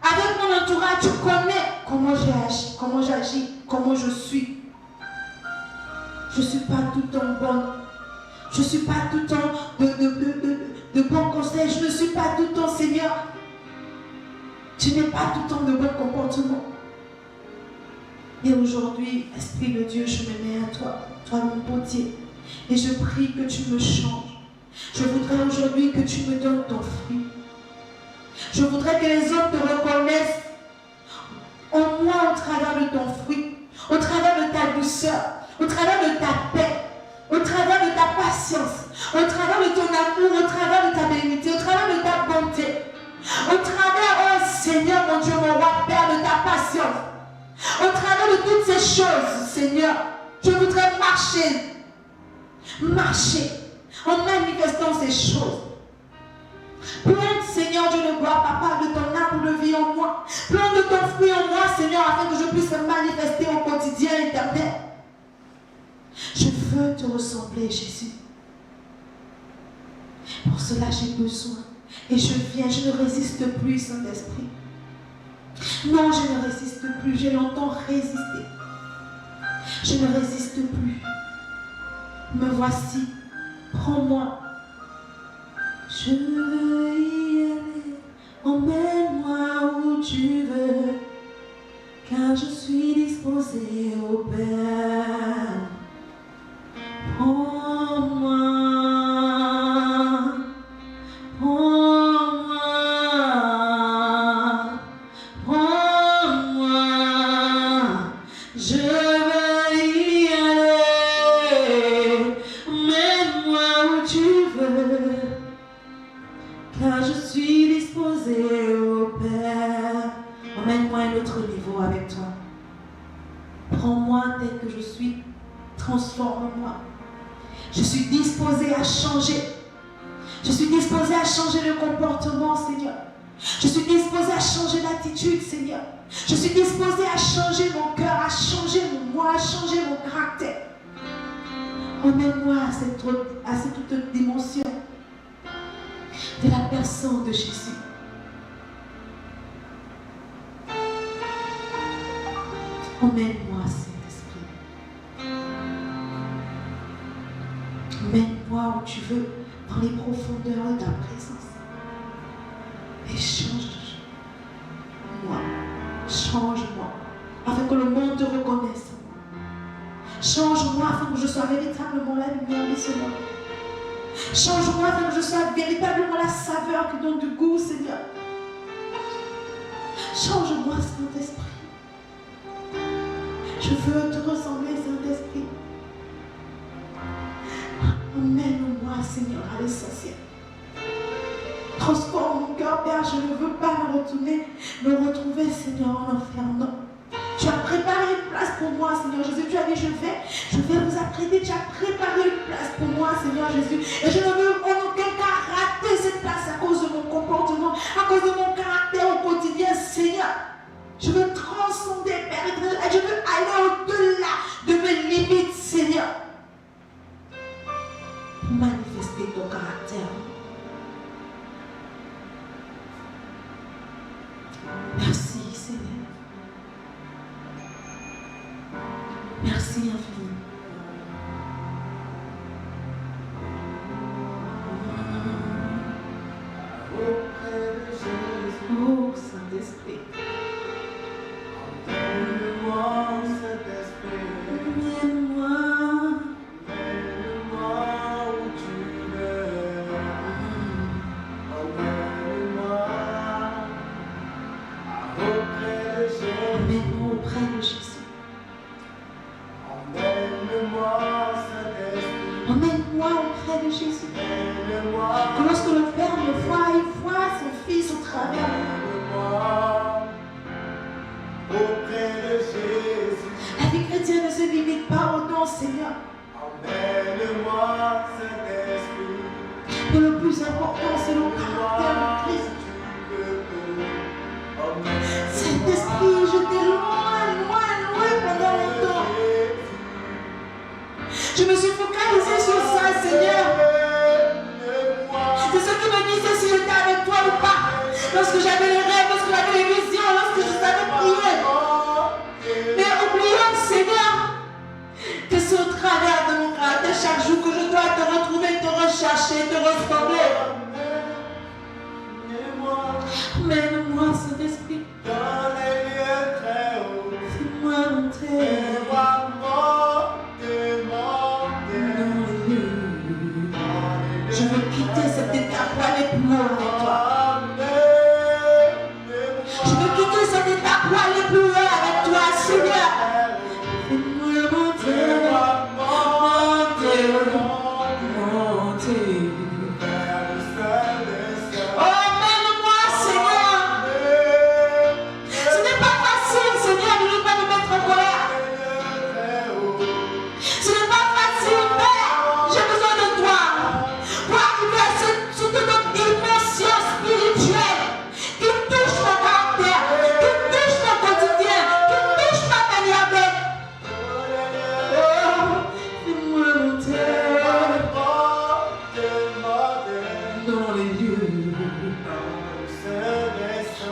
avec mon entourage, tu connais comment j'ai agi, comment j'agis, comment je suis. Je ne suis pas tout le temps bonne. Je ne suis pas tout le temps de bons conseils. Je ne suis pas tout le temps, Seigneur. Tu n'es pas tout le temps de bon comportement. Et aujourd'hui, Esprit de Dieu, je me mets à toi, toi mon potier. Et je prie que tu me changes. Je voudrais aujourd'hui que tu me donnes ton fruit. Je voudrais que les hommes te reconnaissent en moi au travers de ton fruit, au travers de ta douceur, au travers de ta paix, au travers de ta patience, au travers de ton amour, au travers de ta bénédiction, au travers de ta bonté, au travers, oh Seigneur, mon Dieu, mon roi, Père, de ta patience, au travers de toutes ces choses, Seigneur, je voudrais marcher en manifestant ces choses. Plante, Seigneur Dieu de gloire, Papa, de ton arbre de vie en moi. Plante de ton fruit en moi, Seigneur, afin que je puisse me manifester au quotidien éternel. Je veux te ressembler, Jésus. Pour cela, j'ai besoin. Et je viens, je ne résiste plus, Saint-Esprit. Non, je ne résiste plus. J'ai longtemps résisté. Je ne résiste plus. Me voici. Prends-moi. Je veux y aller, emmène-moi où tu veux, car je suis disposé au Père. Prends-moi, prends-moi, prends-moi, je veux y aller, emmène-moi où tu veux. Car je suis disposé au Père. Emmène-moi à un autre niveau avec toi. Prends-moi tel que je suis. Transforme-moi. Je suis disposé à changer. Je suis disposé à changer de comportement, Seigneur. Je suis disposé à changer d'attitude, Seigneur. Je suis disposé à changer mon cœur, à changer mon moi, à changer mon caractère. Emmène-moi à cette autre dimension de la personne de Jésus. Emmène-moi, Saint-Esprit. Emmène-moi où tu veux, dans les profondeurs de ta présence. Et change-moi. Change-moi. Afin que le monde te reconnaisse. Change-moi afin que je sois véritablement la lumière de ce monde. Change-moi afin que je sois véritablement la saveur qui donne du goût, Seigneur. Change-moi, Saint-Esprit. Je veux te ressembler, Saint-Esprit. Emmène-moi, Seigneur, à l'essentiel. Transforme mon cœur, Père. Je ne veux pas me retrouver, Seigneur, en enfer. Non. Tu as préparé une place pour moi, Seigneur Jésus. Tu as dit, je vais vous apprêter. Tu as préparé une place pour moi, Seigneur Jésus. Et je ne veux en aucun cas rater cette place à cause de mon comportement, à cause de mon caractère au quotidien, Seigneur. Je veux transcender, Père. Je veux aller au-delà de mes limites, Seigneur. Pour manifester ton caractère. Merci Seigneur. Merci infiniment. Oh Saint-Esprit. Emmène-moi, Saint-Esprit. Emmène-moi. Emmène-moi où tu veux. Emmène-moi auprès de Jésus. Emmène-moi auprès de Jésus. Emmène-moi, Saint-Esprit. Emmène-moi auprès de Jésus. Emmène-moi. Que lorsque le Père me voit, il voit son Fils au travers. Auprès de Jésus. La vie chrétienne ne se limite pas au don, Seigneur. Emmène-moi, Saint-Esprit. Mais le plus important, c'est le caractère de Christ. Saint-Esprit, je t'ai loin pendant longtemps. Je me suis focalisé sur ça, Seigneur. C'est ce qui me disait si j'étais avec toi ou pas. Lorsque j'avais les rêves, lorsque j'avais les visions, lorsque je savais prier. Mais oublions, Seigneur, que c'est au travers de mon caractère chaque jour que je dois te retrouver, te rechercher, te ressembler. Mène-moi, Saint-Esprit. Dans les lieux très hauts. Fais-moi entrer. Fais-moi monter. Je veux quitter cet état pour aller plus loin avec toi. Je veux quitter cet état pour aller plus loin avec toi, Seigneur. Fais-moi monter.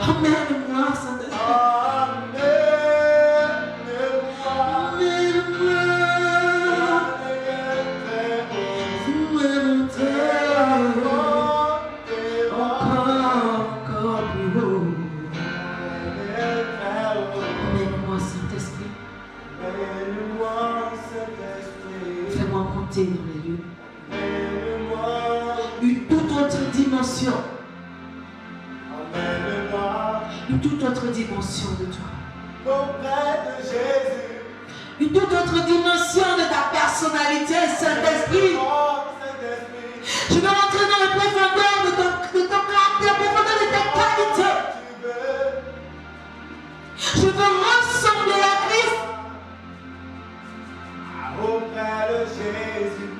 Emmène-moi, Saint-Esprit. Fais-moi monter encore plus haut. Emmène-moi, Saint-Esprit. Fais-moi monter dans les lieux. Une toute autre dimension. Une toute autre dimension de toi. Auprès de Jésus. Une toute autre dimension de ta personnalité, Saint-Esprit. Je veux rentrer dans les profondeurs de ton caractère, profondeur de tes qualités. Je veux ressembler à Christ. Auprès de Jésus.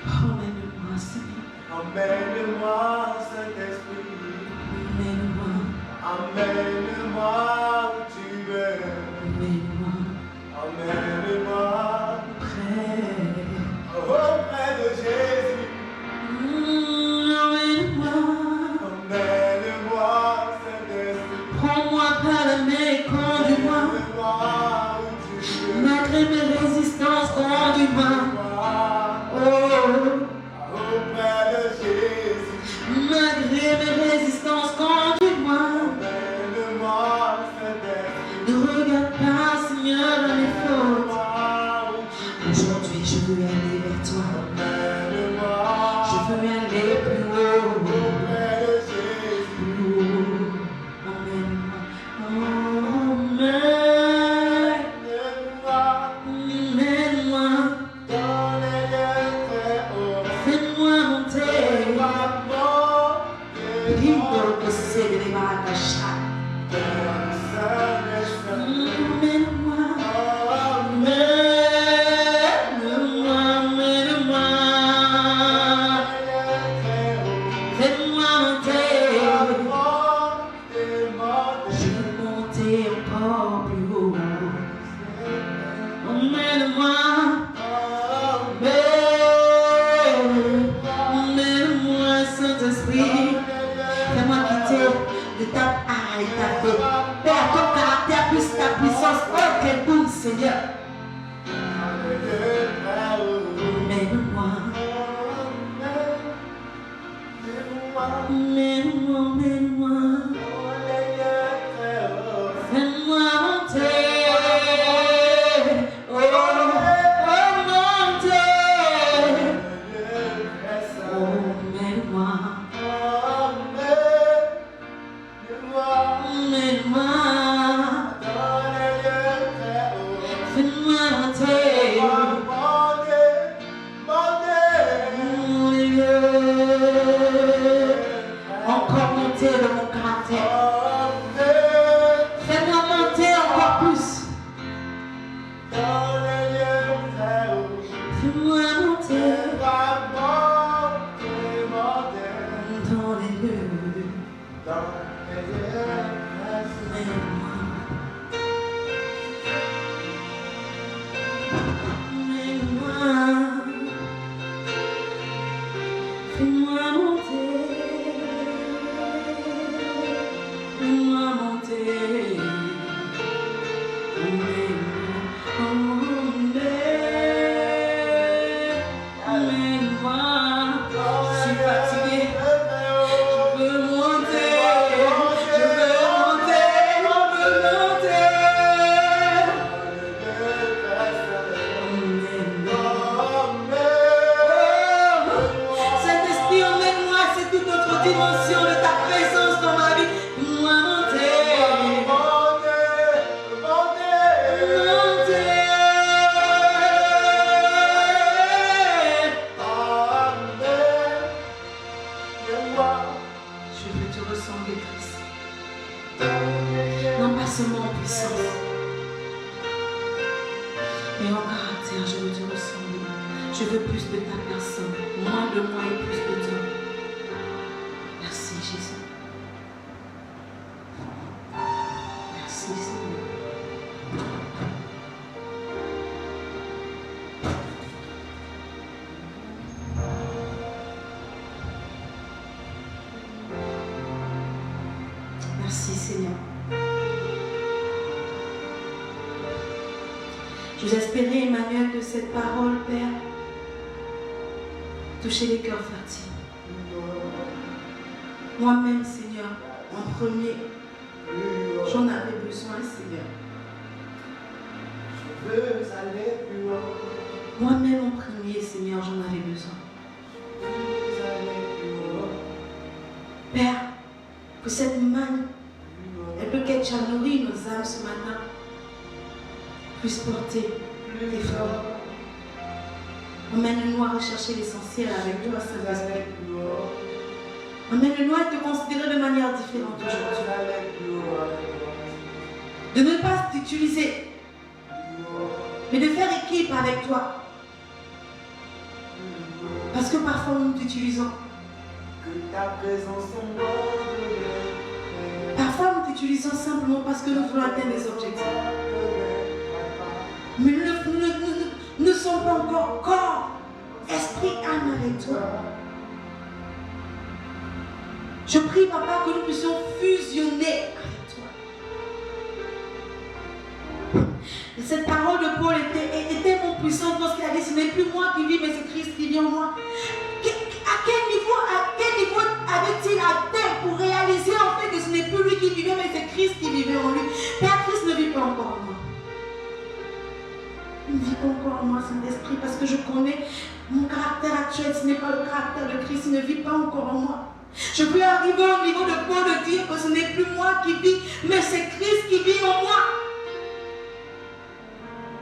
Emmène-moi, Seigneur. Emmène-moi, Saint-Esprit. Emmène-moi. Emmène-moi où tu veux. Emmène-moi. Emmène-moi auprès de Jésus. Emmène-moi. Emmène-moi, Saint-Esprit. Prends-moi par la main et conduis-moi. Malgré mes résistances, conduis-moi. Auprès de Jésus. Malgré mes résistances, conduis-moi. Ne regarde pas, Seigneur, dans les fautes. Aujourd'hui, je veux aller vers toi. Je veux aller plus haut. Plus haut. Emmène-moi. Emmène-moi. Fais-moi monter. Lindo que c'est de l'Imaracachá. Emmène-moi. Fais-moi monter. Je veux monter encore plus haut. Emmène-moi. Emmène-moi, Saint-Esprit. Fais-moi quitter de ta a établi. Père, ton caractère plus ta puissance. Oh, quel bon Seigneur. Mène-moi. Mène-moi, mène-moi. Fais-moi monter. Oh, monter. Oh, mène-moi. Mène-moi. Fais-moi monter. Encore monter dans mon caractère. Fais-moi monter encore plus. Fais-moi monter dans les lieux. Mène-moi. Mène-moi. Fais-moi monter. Fais-moi monter. Mène-moi. Je suis fatiguée. Je veux monter. Je veux monter. Je veux monter. Saint-Esprit, emmène-moi à cette toute autre dimension de ta présence dans ma vie. Fais-moi monter. Je veux te ressembler, Christ. Non pas seulement en puissance, mais en caractère, je veux te ressembler. Je veux plus de ta personne, moins de moi et plus de toi. Merci, Jésus. Merci, Seigneur. Merci, Seigneur. J'ose espérer, Emmanuel, que cette parole, Père, toucher les cœurs fertiles. Moi-même, Seigneur, en premier, j'en avais besoin, Seigneur. Moi-même, en premier, Seigneur, j'en avais besoin. Père, que cette manne, elle peut qu'être nourrie nos âmes ce matin, puisse porter tes fruits. Emmène-nous à rechercher l'essentiel avec toi, Saint-Esprit. Emmène-nous à te considérer de manière différente aujourd'hui. De ne pas t'utiliser, mais de faire équipe avec toi. Parce que parfois nous t'utilisons. Parfois nous t'utilisons simplement parce que nous voulons atteindre des objectifs. Mais nous ne sommes pas encore corps, esprit, âme avec toi. Je prie, Papa, que nous puissions fusionner avec toi. Et cette parole de Paul était tellement puissante lorsqu'il a dit, ce n'est plus moi qui vis, mais c'est Christ qui vit en moi. À quel niveau avait-il atteint pour réaliser en fait que ce n'est plus lui qui vivait, mais c'est Christ qui vivait en lui? Père, Christ ne vit pas encore en moi. Il ne vit pas encore en moi, Saint-Esprit, parce que je connais mon caractère actuel. Ce n'est pas le caractère de Christ, il ne vit pas encore en moi. Je peux arriver au niveau de Paul de dire que ce n'est plus moi qui vis, mais c'est Christ qui vit en moi.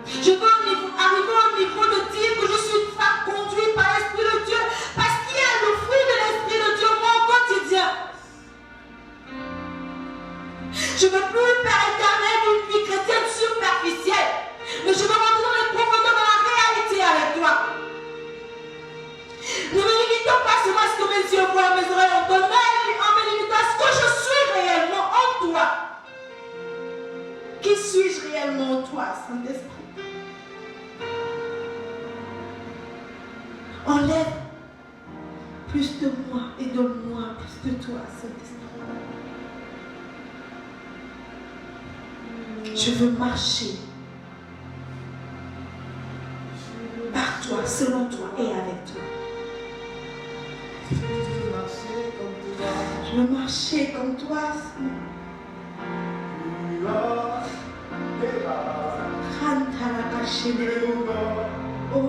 Je veux arriver au niveau de dire que je suis une femme conduite par l'Esprit de Dieu, parce qu'il y a le fruit de l'Esprit de Dieu en moi au quotidien. Je ne veux plus, Père éternel, une vie chrétienne superficielle, mais je veux rentrer dans les profondeurs de la réalité avec toi. Ne me limitons pas seulement à ce que mes yeux voient, mes oreilles entendent, mais en me limitant à ce que je suis réellement en toi. Qui suis-je réellement en toi, Saint-Esprit? Enlève plus de moi et donne-moi plus de toi, Saint-Esprit. Je veux marcher par toi, selon toi et avec toi. Je veux marcher comme toi, Seigneur. Oh,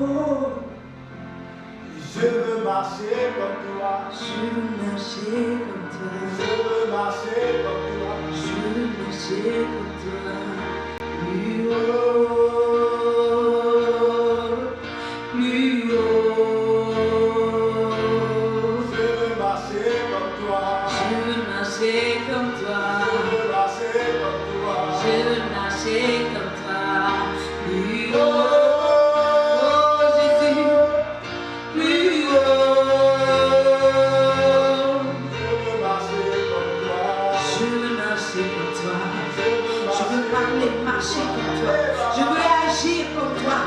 je veux marcher comme toi. Je veux marcher comme toi. Je veux marcher comme toi. Je veux marcher comme toi. Plus haut, plus haut. Je veux marcher comme toi. Je veux marcher comme toi. Je veux marcher comme toi. Je veux marcher comme toi. Plus haut. Marcher comme toi. Je veux agir comme toi.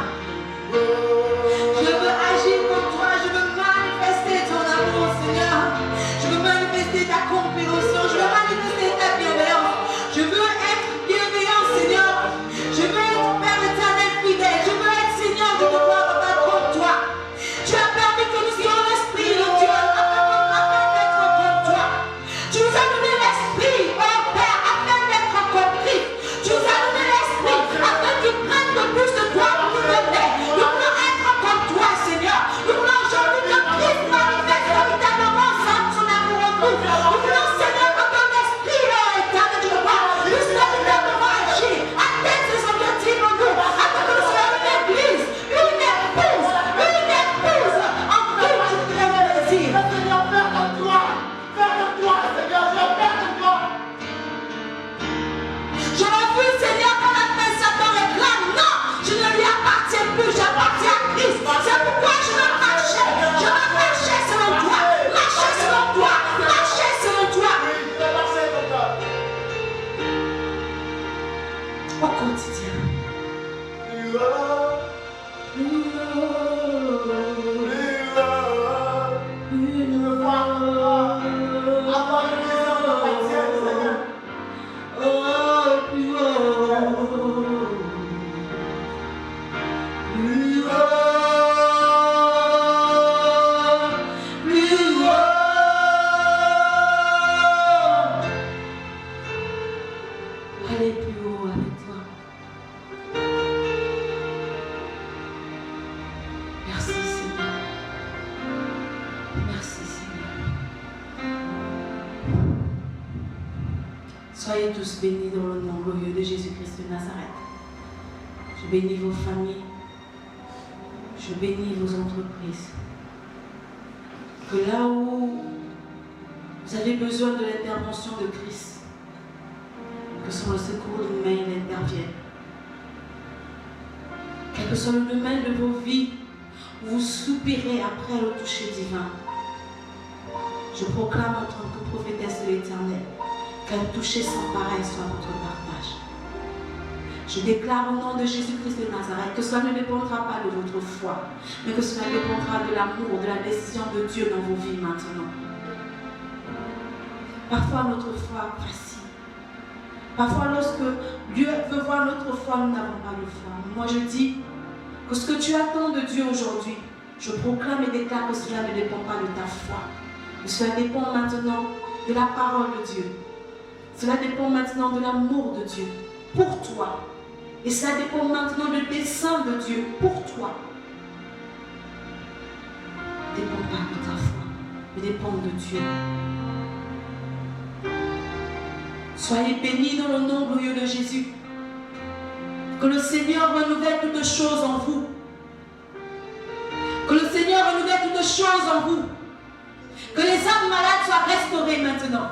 Je veux agir comme toi. Je veux manifester ton amour, Seigneur. Je veux manifester ta compréhension. Je veux manifester ta bienveillance. Je veux être bienveillant, Seigneur. Je veux être Père éternel fidèle. Je veux être Seigneur de pouvoir battre comme toi. Tu as permis que nous ayons l'esprit de Dieu afin d'être comme toi. Tu nous as donné l'esprit, oh Père, afin d'être comme Christ. Tu nous as donné l'esprit afin qu'il prenne le plus de toi pour nous donner. Nous voulons être comme toi, Seigneur. Nous voulons aujourd'hui que Christ manifeste véritablement son amour en nous. Nous voulons, Seigneur, que ton esprit, éternel de gloire, puisse véritablement agir, atteindre ses objectifs en nous, afin que nous soyons une église, une épouse en qui tu crées le désir. Seigneur, faire comme toi. Faire comme toi, Seigneur, je veux faire comme toi. Je refuse, Seigneur, quand la main Satan réclame. Non, je ne lui appartiens plus, j'appartiens à Christ. C'est pourquoi je veux marcher selon toi. Marcher selon toi. Marcher selon toi. Je veux marcher comme toi. Au quotidien. Plus haut, plus haut. Je veux voir avoir une maison de chrétienne, Seigneur. Oh, plus haut. Plus haut. Plus haut. Aller plus haut avec toi. Merci Seigneur. Merci Seigneur. Soyez tous bénis dans le nom glorieux de Jésus-Christ de Nazareth. Je bénis vos familles. Je bénis vos entreprises. Que là où vous avez besoin de l'intervention de Christ, que sur le secours d'une main, il intervienne. Quel que soit le domaine de vos vies, vous soupirez après le toucher divin. Je proclame en tant que prophétesse de l'Éternel qu'un toucher sans pareil soit votre partage. Je déclare au nom de Jésus-Christ de Nazareth que cela ne dépendra pas de votre foi, mais que cela dépendra de l'amour, de la décision de Dieu dans vos vies maintenant. Parfois notre foi vacille. Parfois lorsque Dieu veut voir notre foi, nous n'avons pas de foi. Moi je dis que ce que tu attends de Dieu aujourd'hui, je proclame et déclare que cela ne dépend pas de ta foi. Mais cela dépend maintenant de la parole de Dieu. Cela dépend maintenant de l'amour de Dieu pour toi. Et cela dépend maintenant du dessein de Dieu pour toi. Ne dépend pas de ta foi, mais dépend de Dieu. Soyez bénis dans le nom glorieux de Jésus. Que le Seigneur renouvelle toutes choses en vous. Que le Seigneur renouvelle toutes choses en vous. Que les âmes malades soient restaurées maintenant.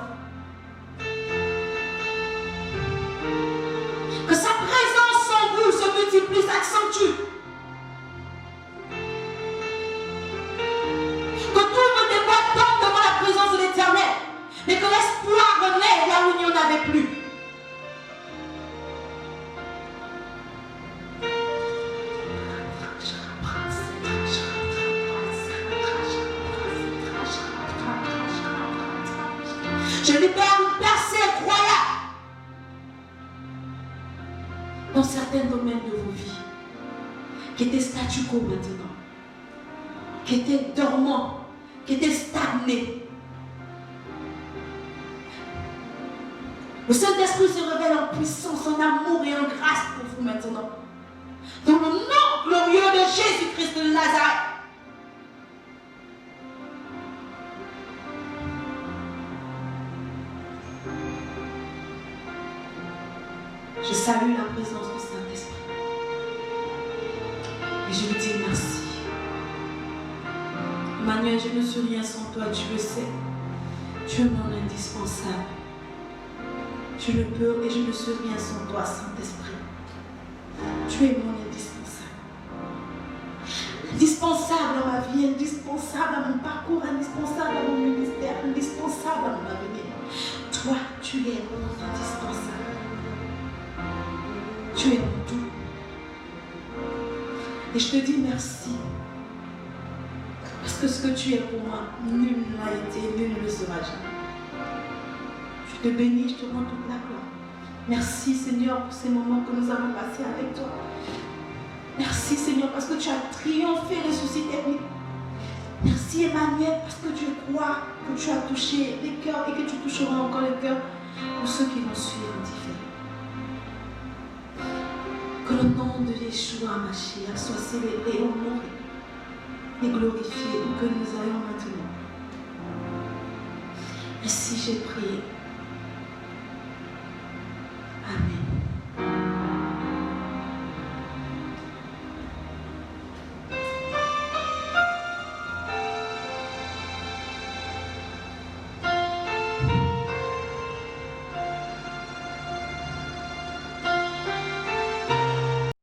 Que sa présence en vous se multiplie, s'accentue. Que tout vos débois tombent devant la présence de l'Éternel. Mais que l'espoir renaît là où il n'y en avait plus. Je libère une percée incroyable. dans certains domaines de vos vies, qui étaient statu quo maintenant, qui étaient dormants, qui étaient stagnés. Le Saint-Esprit se révèle en puissance, en amour et en grâce pour vous maintenant. Dans le nom glorieux de Jésus-Christ de Nazareth. Je salue la présence du Saint-Esprit. Et je lui dis merci. Emmanuel, je ne suis rien sans toi, tu le sais. Tu es mon indispensable. Je ne peux et je ne suis rien sans toi, Saint-Esprit. Tu es mon indispensable. Indispensable à ma vie, indispensable à mon parcours, indispensable à mon ministère, indispensable à mon avenir. Toi, tu es mon indispensable. Tu es mon tout. Et je te dis merci. Parce que ce que tu es pour moi, nul ne l'a été, nul ne le sera jamais. Je te bénis, je te rends toute la gloire. Merci Seigneur pour ces moments que nous avons passés avec toi. Merci Seigneur parce que tu as triomphé, ressuscité. Merci Emmanuel parce que tu crois que tu as touché les cœurs et que tu toucheras encore les cœurs pour ceux qui vont suivre différents. Que le nom de Yeshua Mashiach soit célébré, honoré et glorifié où que nous ayons maintenant. Ainsi j'ai prié.